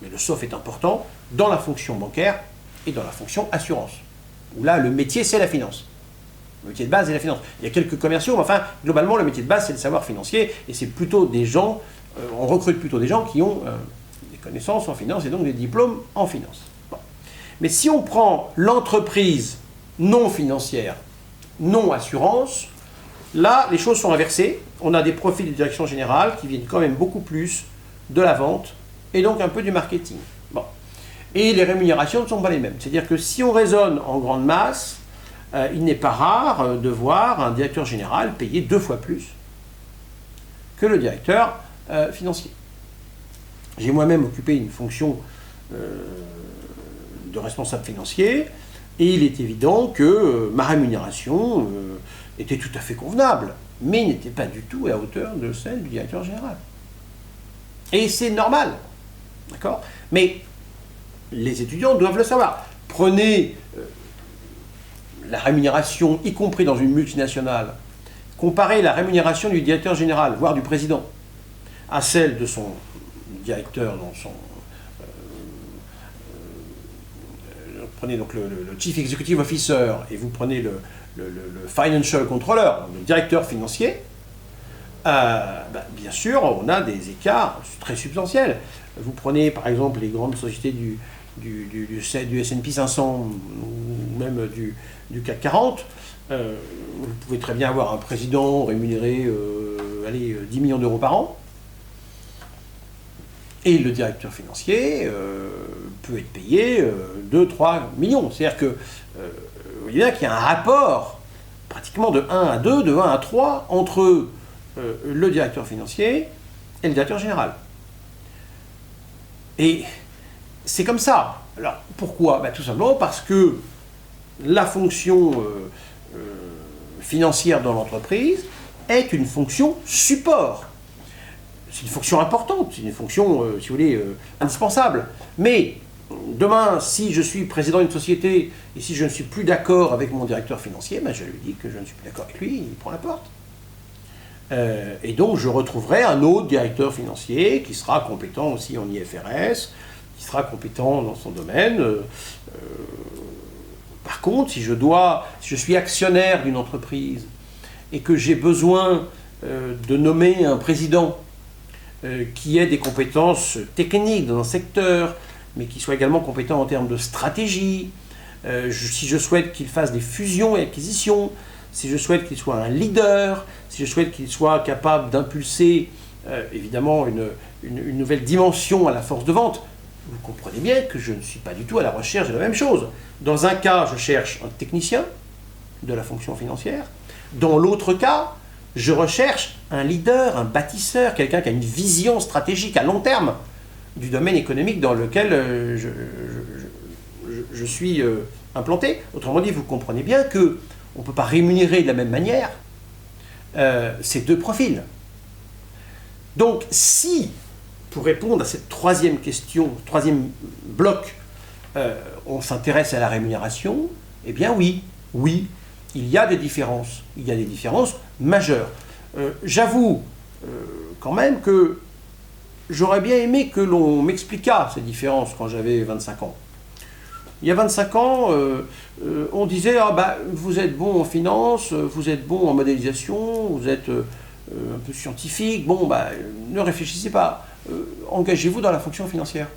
mais le sauf est important, dans la fonction bancaire et dans la fonction assurance, où là, le métier, c'est la finance. Le métier de base, c'est la finance. Il y a quelques commerciaux, mais enfin, globalement, le métier de base, c'est le savoir financier, et c'est plutôt des gens, on recrute plutôt des gens qui ont des des connaissances en finance et donc des diplômes en finance. Bon. Mais si on prend l'entreprise non financière, non assurance, là, les choses sont inversées. On a des profils de direction générale qui viennent quand même beaucoup plus de la vente et donc un peu du marketing. Bon. Et les rémunérations ne sont pas les mêmes. C'est-à-dire que si on raisonne en grande masse, il n'est pas rare de voir un directeur général payer 2 fois plus que le directeur financier. J'ai moi-même occupé une fonction de responsable financier et il est évident que ma rémunération était tout à fait convenable, mais n'était pas du tout à la hauteur de celle du directeur général. Et c'est normal, d'accord ? Mais les étudiants doivent le savoir. Prenez la rémunération, y compris dans une multinationale, comparez la rémunération du directeur général, voire du président, à celle de son directeur dans son... prenez donc le Chief Executive Officer et vous prenez le Financial Controller, le directeur financier, bien sûr, on a des écarts très substantiels. Vous prenez par exemple les grandes sociétés du S&P 500 ou même du CAC 40, vous pouvez très bien avoir un président rémunéré 10 millions d'euros par an, et le directeur financier peut être payé 2-3 millions. C'est-à-dire que vous voyez bien qu'il y a un rapport pratiquement de 1 à 2, de 1 à 3 entre le directeur financier et le directeur général. Et c'est comme ça. Alors pourquoi ? Tout simplement parce que la fonction financière dans l'entreprise est une fonction support. C'est une fonction importante, c'est une fonction, si vous voulez, indispensable. Mais demain, si je suis président d'une société et si je ne suis plus d'accord avec mon directeur financier, je lui dis que je ne suis plus d'accord avec lui, il prend la porte. Et donc je retrouverai un autre directeur financier qui sera compétent aussi en IFRS, qui sera compétent dans son domaine. Par contre, si je suis actionnaire d'une entreprise et que j'ai besoin de nommer un président qui ait des compétences techniques dans un secteur, mais qui soit également compétent en termes de stratégie, si je souhaite qu'il fasse des fusions et acquisitions, si je souhaite qu'il soit un leader, si je souhaite qu'il soit capable d'impulser évidemment une nouvelle dimension à la force de vente, vous comprenez bien que je ne suis pas du tout à la recherche de la même chose. Dans un cas, je cherche un technicien de la fonction financière. Dans l'autre cas, je recherche un leader, un bâtisseur, quelqu'un qui a une vision stratégique à long terme du domaine économique dans lequel je suis implanté. Autrement dit, vous comprenez bien qu'on ne peut pas rémunérer de la même manière ces deux profils. Donc, si, pour répondre à cette troisième question, troisième bloc, on s'intéresse à la rémunération, eh bien oui, il y a des différences. Il y a des différences majeures. J'avoue quand même que j'aurais bien aimé que l'on m'expliquât ces différences quand j'avais 25 ans. Il y a 25 ans, on disait vous êtes bon en finance, vous êtes bon en modélisation, vous êtes un peu scientifique, ne réfléchissez pas, engagez-vous dans la fonction financière.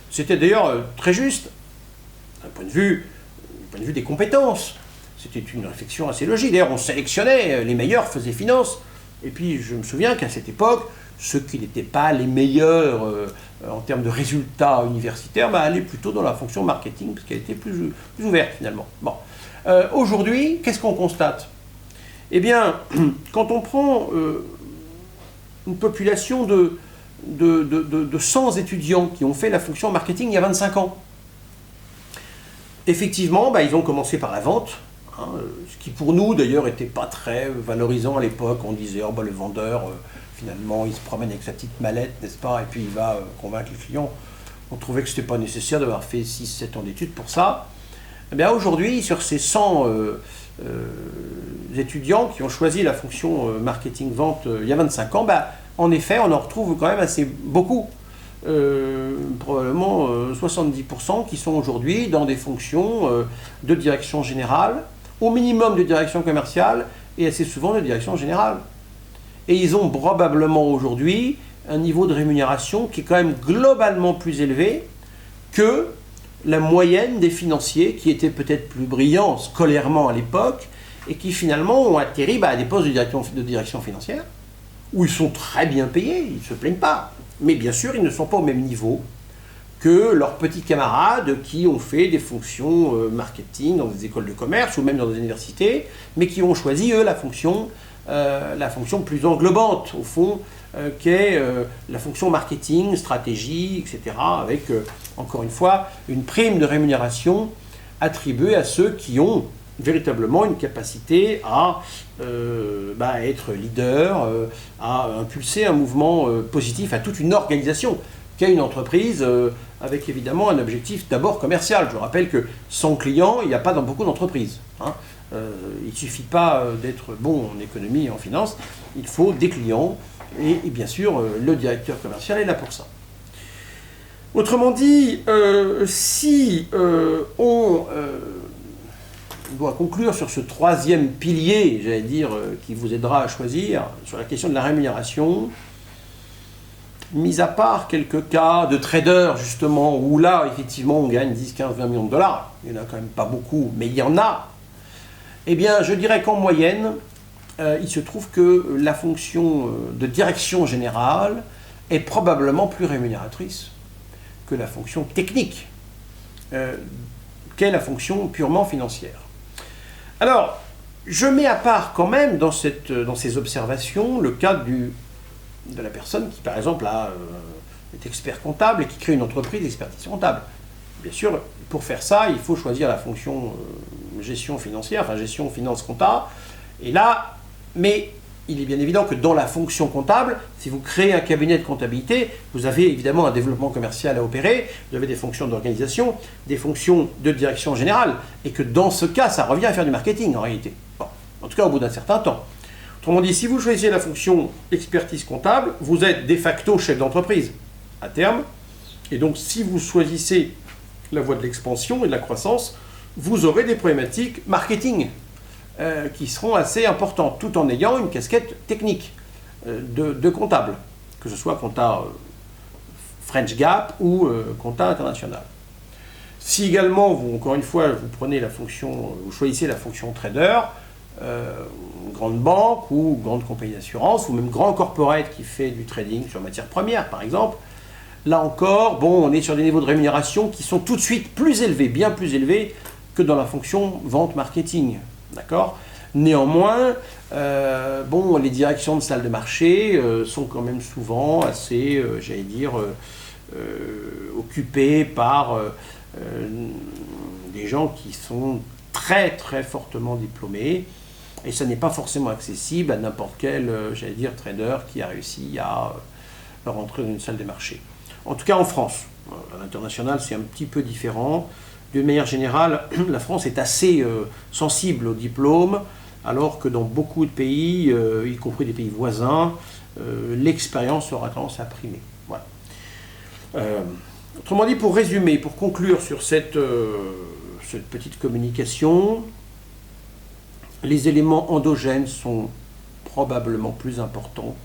C'était d'ailleurs très juste, d'un point de vue des compétences. C'était une réflexion assez logique. D'ailleurs, on sélectionnait, les meilleurs faisaient finance. Et puis, je me souviens qu'à cette époque, ceux qui n'étaient pas les meilleurs en termes de résultats universitaires allaient plutôt dans la fonction marketing, parce qu'elle était plus ouverte, finalement. Bon. Aujourd'hui, qu'est-ce qu'on constate ? Eh bien, quand on prend une population de 100 étudiants qui ont fait la fonction marketing il y a 25 ans, effectivement, ils ont commencé par la vente, ce qui pour nous d'ailleurs n'était pas très valorisant à l'époque. On disait, le vendeur, finalement, il se promène avec sa petite mallette, n'est-ce pas, et puis il va convaincre les clients. On trouvait que ce n'était pas nécessaire d'avoir fait 6-7 ans d'études pour ça. Eh bien aujourd'hui, sur ces 100 étudiants qui ont choisi la fonction marketing-vente il y a 25 ans, en effet, on en retrouve quand même assez beaucoup. Probablement 70% qui sont aujourd'hui dans des fonctions de direction générale, au minimum de direction commerciale et assez souvent de direction générale. Et ils ont probablement aujourd'hui un niveau de rémunération qui est quand même globalement plus élevé que la moyenne des financiers qui étaient peut-être plus brillants scolairement à l'époque et qui finalement ont atterri à des postes de direction financière où ils sont très bien payés, ils ne se plaignent pas. Mais bien sûr, ils ne sont pas au même niveau que leurs petits camarades qui ont fait des fonctions marketing dans des écoles de commerce ou même dans des universités, mais qui ont choisi, eux, la fonction plus englobante, au fond, qu'est la fonction marketing, stratégie, etc., avec, encore une fois, une prime de rémunération attribuée à ceux qui ont véritablement une capacité à être leader, à impulser un mouvement positif à toute une organisation qu'est une entreprise, avec évidemment un objectif d'abord commercial. Je rappelle que sans clients, il n'y a pas dans beaucoup d'entreprises. Il ne suffit pas d'être bon en économie et en finance, il faut des clients, et bien sûr, le directeur commercial est là pour ça. Autrement dit, si on doit conclure sur ce troisième pilier, j'allais dire, qui vous aidera à choisir, sur la question de la rémunération, mis à part quelques cas de traders, justement, où là, effectivement, on gagne 10, 15, 20 millions de dollars, il n'y en a quand même pas beaucoup, mais il y en a, eh bien, je dirais qu'en moyenne, il se trouve que la fonction de direction générale est probablement plus rémunératrice que la fonction technique, qu'est la fonction purement financière. Alors, je mets à part quand même dans ces observations le cas de la personne qui, par exemple, est expert comptable et qui crée une entreprise d'expertise comptable. Bien sûr, pour faire ça, il faut choisir la fonction gestion financière, enfin gestion finance compta. Et là, mais il est bien évident que dans la fonction comptable, si vous créez un cabinet de comptabilité, vous avez évidemment un développement commercial à opérer, vous avez des fonctions d'organisation, des fonctions de direction générale, et que dans ce cas, ça revient à faire du marketing en réalité. Bon, en tout cas, au bout d'un certain temps. Autrement dit, si vous choisissez la fonction expertise comptable, vous êtes de facto chef d'entreprise à terme, et donc si vous choisissez la voie de l'expansion et de la croissance, vous aurez des problématiques marketing qui seront assez importantes, tout en ayant une casquette technique de comptable, que ce soit compta French Gap ou compta international. Si également, encore une fois, vous choisissez la fonction trader, grande banque ou grande compagnie d'assurance, ou même grand corporate qui fait du trading sur matières premières, par exemple, là encore, on est sur des niveaux de rémunération qui sont tout de suite plus élevés, bien plus élevés que dans la fonction vente-marketing. D'accord ? Néanmoins, les directions de salles de marché sont quand même souvent assez, occupées par des gens qui sont très très fortement diplômés, et ça n'est pas forcément accessible à n'importe quel, trader qui a réussi à rentrer dans une salle des marchés. En tout cas en France. À l'international, c'est un petit peu différent. D'une manière générale, la France est assez sensible au diplôme, alors que dans beaucoup de pays, y compris des pays voisins, l'expérience aura tendance à primer. Voilà. Autrement dit, pour résumer, pour conclure sur cette petite communication, les éléments endogènes sont probablement plus importants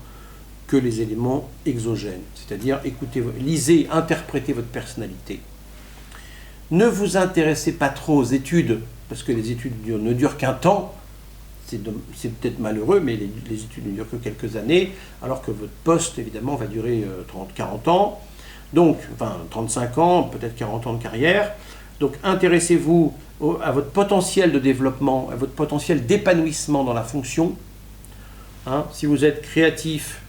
que les éléments exogènes. C'est-à-dire, lisez, interprétez votre personnalité. Ne vous intéressez pas trop aux études, parce que les études ne durent qu'un temps. C'est peut-être malheureux, mais les études ne durent que quelques années, alors que votre poste, évidemment, va durer 30-40 ans. Donc, 35 ans, peut-être 40 ans de carrière. Donc, intéressez-vous à votre potentiel de développement, à votre potentiel d'épanouissement dans la fonction. Si vous êtes créatif,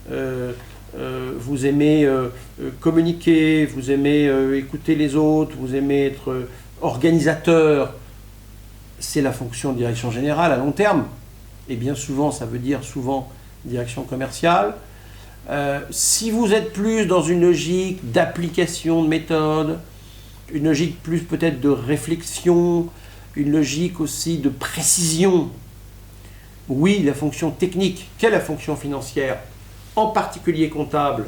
vous aimez communiquer, vous aimez écouter les autres, vous aimez être organisateur, c'est la fonction de direction générale à long terme. Et bien souvent, ça veut dire direction commerciale. Si vous êtes plus dans une logique d'application de méthode, une logique plus peut-être de réflexion, une logique aussi de précision, oui, la fonction technique, qu'est la fonction financière, en particulier comptable,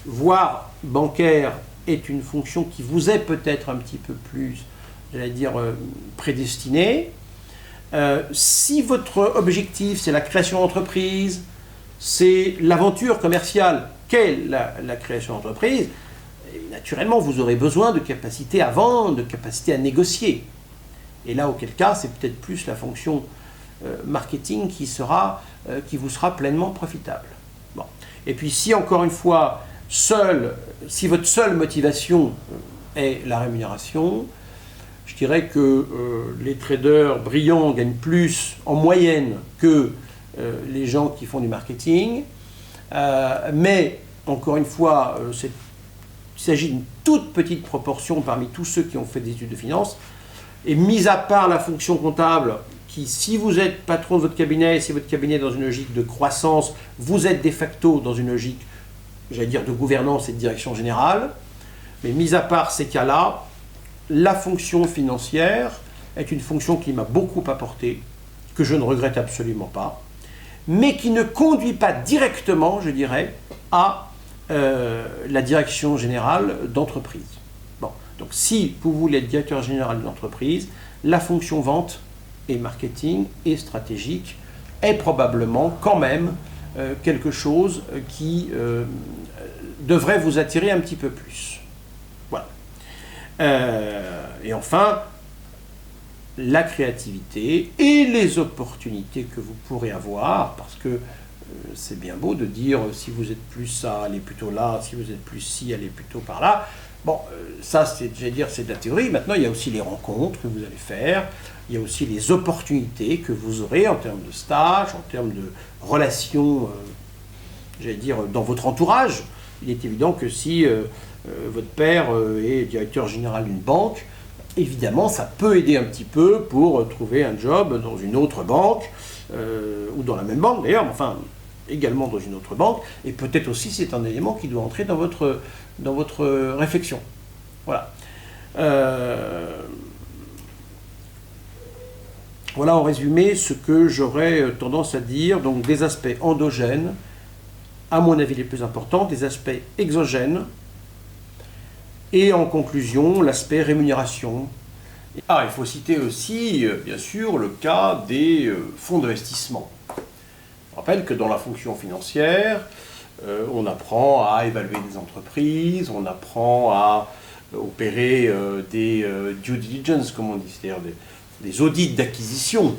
voire bancaire, est une fonction qui vous est peut-être un petit peu plus, prédestinée. Si votre objectif, c'est la création d'entreprise, c'est l'aventure commerciale, qu'est la création d'entreprise, naturellement, vous aurez besoin de capacité à vendre, de capacité à négocier. Et là, auquel cas, c'est peut-être plus la fonction marketing qui vous sera pleinement profitable. Bon. Et puis, si encore une fois, si votre seule motivation est la rémunération, je dirais que les traders brillants gagnent plus en moyenne que les gens qui font du marketing. Mais, encore une fois, il s'agit d'une toute petite proportion parmi tous ceux qui ont fait des études de finance. Et mis à part la fonction comptable, qui, si vous êtes patron de votre cabinet, si votre cabinet est dans une logique de croissance, vous êtes de facto dans une logique, j'allais dire, de gouvernance et de direction générale. Mais mis à part ces cas-là, la fonction financière est une fonction qui m'a beaucoup apporté, que je ne regrette absolument pas, mais qui ne conduit pas directement, je dirais, à la direction générale d'entreprise. Bon. Donc si vous voulez être directeur général d'une entreprise, la fonction vente et marketing et stratégique est probablement quand même quelque chose qui devrait vous attirer un petit peu plus. Voilà. Et enfin, la créativité et les opportunités que vous pourrez avoir, parce que c'est bien beau de dire si vous êtes plus ça, allez plutôt là, si vous êtes plus ci, allez plutôt par là. Bon, ça, c'est de la théorie. Maintenant, il y a aussi les rencontres que vous allez faire. Il y a aussi les opportunités que vous aurez en termes de stage, en termes de relations, dans votre entourage. Il est évident que si votre père est directeur général d'une banque, évidemment, ça peut aider un petit peu pour trouver un job dans une autre banque, ou dans la même banque d'ailleurs, mais enfin, également dans une autre banque, et peut-être aussi c'est un élément qui doit entrer dans votre réflexion. Voilà. Voilà en résumé ce que j'aurais tendance à dire, donc des aspects endogènes, à mon avis les plus importants, des aspects exogènes, et en conclusion, l'aspect rémunération. Il faut citer aussi, bien sûr, le cas des fonds d'investissement. Je rappelle que dans la fonction financière, on apprend à évaluer des entreprises, on apprend à opérer des due diligence, comme on dit, c'est-à-dire des audits d'acquisition.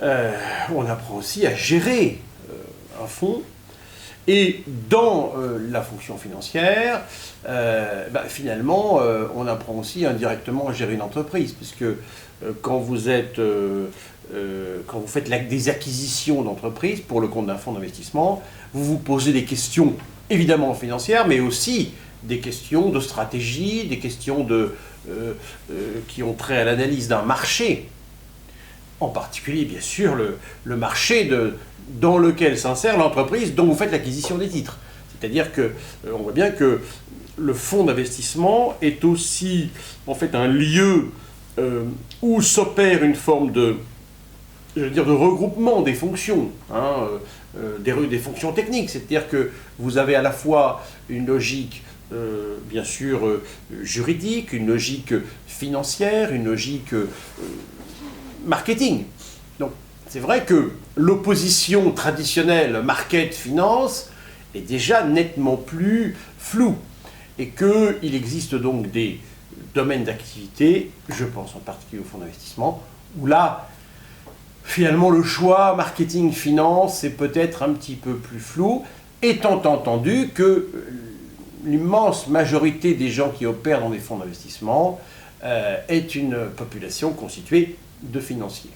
On apprend aussi à gérer un fonds. Et dans la fonction financière, finalement, on apprend aussi indirectement à gérer une entreprise, puisque quand vous faites des acquisitions d'entreprises pour le compte d'un fonds d'investissement, vous vous posez des questions évidemment financières, mais aussi des questions de stratégie, des questions qui ont trait à l'analyse d'un marché, en particulier bien sûr le marché dans lequel s'insère l'entreprise dont vous faites l'acquisition des titres. C'est-à-dire qu'on voit bien que le fonds d'investissement est aussi en fait un lieu où s'opère une forme de regroupement des fonctions, des fonctions techniques. C'est-à-dire que vous avez à la fois une logique bien sûr juridique, une logique financière, une logique marketing. Donc c'est vrai que l'opposition traditionnelle market-finance est déjà nettement plus floue et qu'il existe donc des domaines d'activité, je pense en particulier au fonds d'investissement, où là, finalement, le choix marketing-finance est peut-être un petit peu plus flou, étant entendu que l'immense majorité des gens qui opèrent dans des fonds d'investissement est une population constituée de financiers.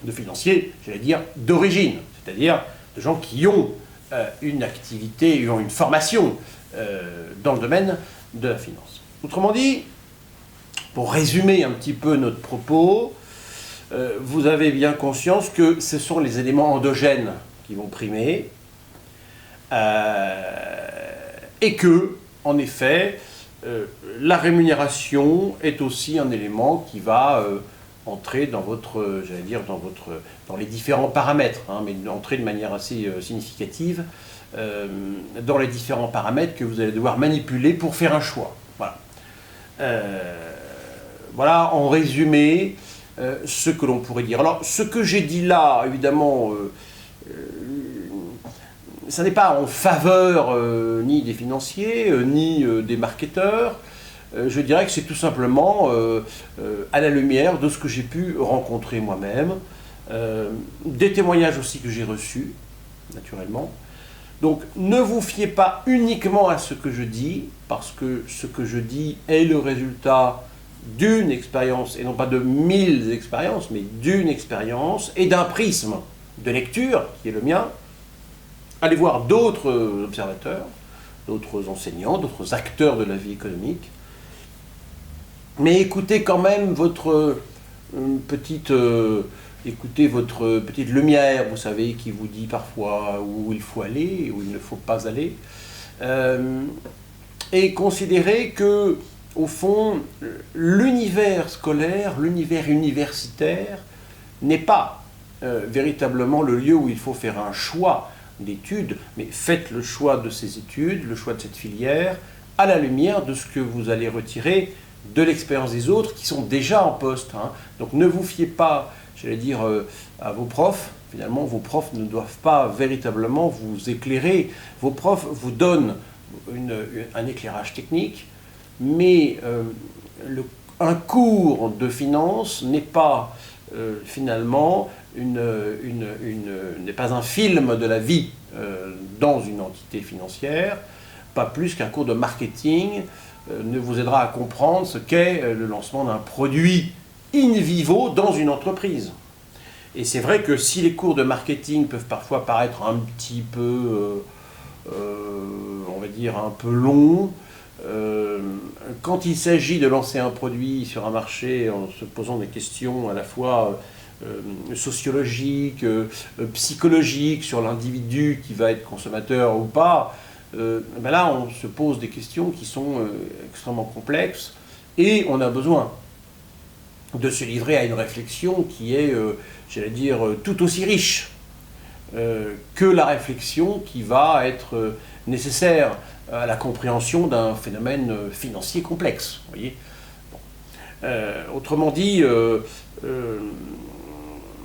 De financiers, j'allais dire, d'origine, c'est-à-dire de gens qui ont une activité, qui ont une formation dans le domaine de la finance. Autrement dit, pour résumer un petit peu notre propos, vous avez bien conscience que ce sont les éléments endogènes qui vont primer, et que, en effet, la rémunération est aussi un élément qui va entrer dans dans les différents paramètres, mais entrer de manière assez significative dans les différents paramètres que vous allez devoir manipuler pour faire un choix. Voilà. Voilà en résumé ce que l'on pourrait dire. Alors, ce que j'ai dit là, évidemment, ça n'est pas en faveur ni des financiers, ni des marketeurs. Je dirais que c'est tout simplement à la lumière de ce que j'ai pu rencontrer moi-même, des témoignages aussi que j'ai reçus, naturellement. Donc ne vous fiez pas uniquement à ce que je dis, parce que ce que je dis est le résultat d'une expérience, et non pas de 1000 expériences, mais d'une expérience et d'un prisme de lecture, qui est le mien. Allez voir d'autres observateurs, d'autres enseignants, d'autres acteurs de la vie économique, mais écoutez quand même votre écoutez votre petite lumière, vous savez, qui vous dit parfois où il faut aller et où il ne faut pas aller. Et considérez que, au fond, l'univers scolaire, l'univers universitaire, n'est pas véritablement le lieu où il faut faire un choix d'études, mais faites le choix de ces études, le choix de cette filière, à la lumière de ce que vous allez retirer de l'expérience des autres qui sont déjà en poste. Donc ne vous fiez pas, j'allais dire, à vos profs. Finalement, vos profs ne doivent pas véritablement vous éclairer. Vos profs vous donnent un éclairage technique, mais un cours de finance n'est pas finalement n'est pas un film de la vie dans une entité financière, pas plus qu'un cours de marketing ne vous aidera à comprendre ce qu'est le lancement d'un produit in vivo dans une entreprise. Et c'est vrai que si les cours de marketing peuvent parfois paraître un petit peu, on va dire, un peu longs, quand il s'agit de lancer un produit sur un marché en se posant des questions à la fois sociologiques, psychologiques sur l'individu qui va être consommateur ou pas, ben là on se pose des questions qui sont extrêmement complexes et on a besoin de se livrer à une réflexion qui est, j'allais dire, tout aussi riche que la réflexion qui va être nécessaire à la compréhension d'un phénomène financier complexe. Vous voyez, bon. Autrement dit,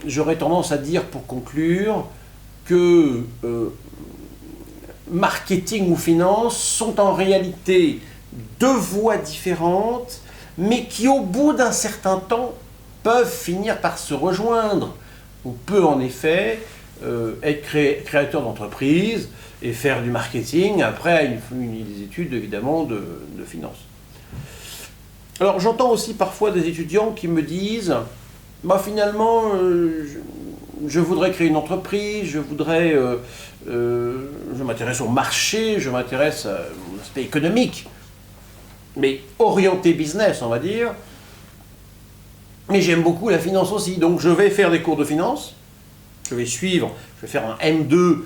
j'aurais tendance à dire, pour conclure, que marketing ou finance sont en réalité deux voies différentes, mais qui, au bout d'un certain temps, peuvent finir par se rejoindre. On peut en effet être créateur d'entreprise et faire du marketing après des études évidemment de finance. Alors j'entends aussi parfois des étudiants qui me disent bah, finalement je voudrais créer une entreprise, je m'intéresse au marché, je m'intéresse à l'aspect économique, mais orienté business on va dire, mais j'aime beaucoup la finance aussi, donc je vais faire des cours de finance, je vais faire un M2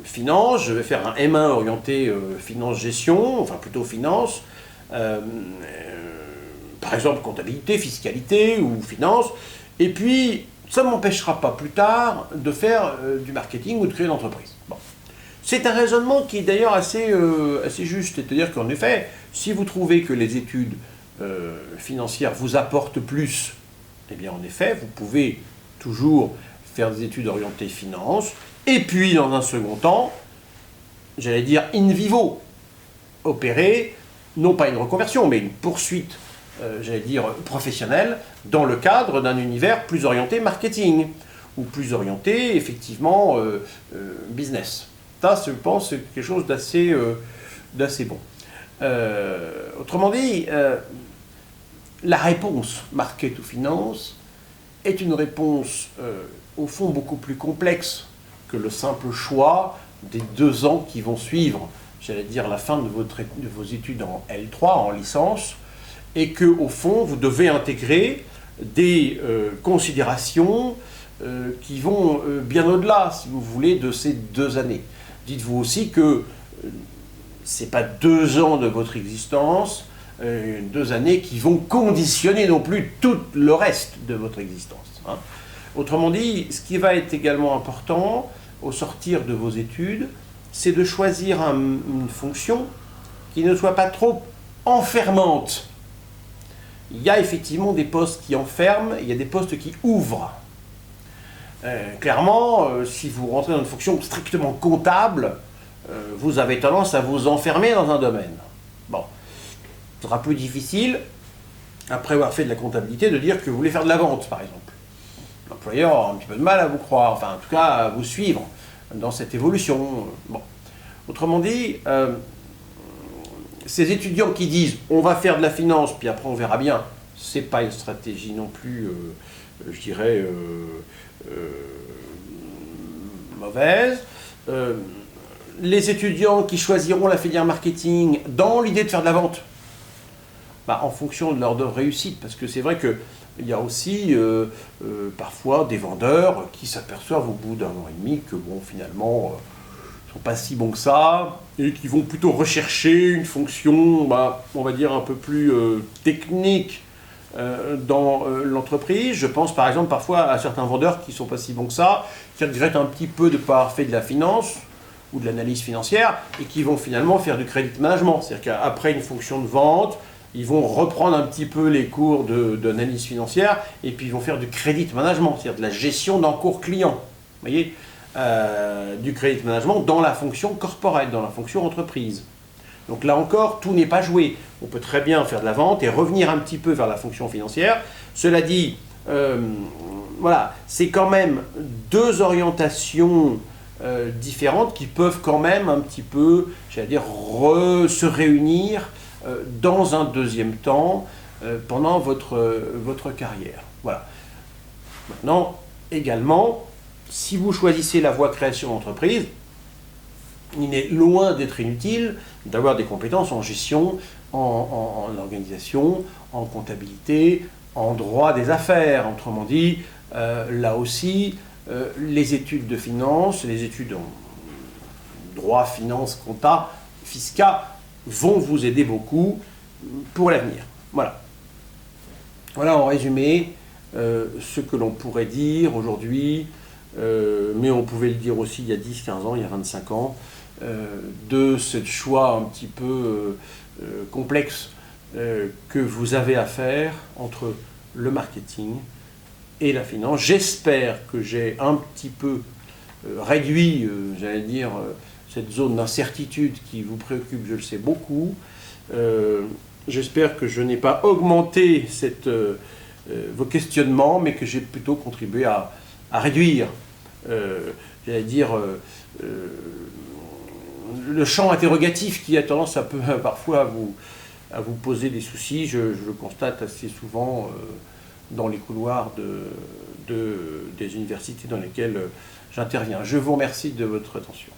finance, je vais faire un M1 orienté finance-gestion, enfin plutôt finance, par exemple comptabilité, fiscalité ou finance, et puis ça ne m'empêchera pas plus tard de faire du marketing ou de créer une entreprise. Bon. C'est un raisonnement qui est d'ailleurs assez juste, c'est-à-dire qu'en effet, si vous trouvez que les études financières vous apportent plus, eh bien en effet, vous pouvez toujours faire des études orientées finance, et puis dans un second temps, j'allais dire in vivo, opérer, non pas une reconversion, mais une poursuite, j'allais dire professionnelle, dans le cadre d'un univers plus orienté marketing, ou plus orienté effectivement business. Ça, je pense, c'est quelque chose d'assez bon. Autrement dit, la réponse market ou finance est une réponse au fond beaucoup plus complexe que le simple choix des 2 ans qui vont suivre, j'allais dire la fin de vos études en L3, en licence, et que au fond vous devez intégrer des considérations qui vont bien au-delà, si vous voulez, de ces 2 années. Dites-vous aussi que ce n'est pas 2 ans de votre existence, 2 années qui vont conditionner non plus tout le reste de votre existence. Hein. Autrement dit, ce qui va être également important au sortir de vos études, c'est de choisir une fonction qui ne soit pas trop enfermante. Il y a effectivement des postes qui enferment, il y a des postes qui ouvrent. Clairement, si vous rentrez dans une fonction strictement comptable, vous avez tendance à vous enfermer dans un domaine. Bon, ce sera plus difficile, après avoir fait de la comptabilité, de dire que vous voulez faire de la vente, par exemple. L'employeur aura un petit peu de mal à vous croire, enfin, en tout cas, à vous suivre dans cette évolution. Bon. Autrement dit, ces étudiants qui disent « on va faire de la finance, puis après on verra bien », c'est pas une stratégie non plus, je dirais, mauvaise. Les étudiants qui choisiront la filière marketing dans l'idée de faire de la vente, bah, en fonction de leur réussite, parce que c'est vrai qu'il y a aussi parfois des vendeurs qui s'aperçoivent au bout d'un an et demi que bon, finalement, ils ne sont pas si bons que ça, et qui vont plutôt rechercher une fonction, bah, on va dire, un peu plus technique dans l'entreprise. Je pense par exemple parfois à certains vendeurs qui ne sont pas si bons que ça, qui regrettent un petit peu de ne pas avoir fait de la finance ou de l'analyse financière et qui vont finalement faire du credit management. C'est-à-dire qu'après une fonction de vente, ils vont reprendre un petit peu les cours d'analyse financière et puis ils vont faire du credit management, c'est-à-dire de la gestion d'encours client. Vous voyez, du credit management dans la fonction corporate, dans la fonction entreprise. Donc là encore, tout n'est pas joué. On peut très bien faire de la vente et revenir un petit peu vers la fonction financière. Cela dit, voilà, c'est quand même deux orientations différentes qui peuvent quand même un petit peu, j'allais dire, se réunir dans un deuxième temps pendant votre carrière. Voilà. Maintenant, également, si vous choisissez la voie création d'entreprise, il est loin d'être inutile d'avoir des compétences en gestion, en organisation, en comptabilité, en droit des affaires. Autrement dit, là aussi, les études de finance, les études en droit, finance, compta, fiscat, vont vous aider beaucoup pour l'avenir. Voilà. Voilà en résumé ce que l'on pourrait dire aujourd'hui, mais on pouvait le dire aussi il y a 10, 15 ans, il y a 25 ans, de ce choix un petit peu complexe que vous avez à faire entre le marketing et la finance. J'espère que j'ai un petit peu réduit, j'allais dire, cette zone d'incertitude qui vous préoccupe, je le sais, beaucoup. J'espère que je n'ai pas augmenté vos questionnements, mais que j'ai plutôt contribué à réduire, j'allais dire, le champ interrogatif qui a tendance à parfois à vous poser des soucis. Je le constate assez souvent dans les couloirs des universités dans lesquelles j'interviens. Je vous remercie de votre attention.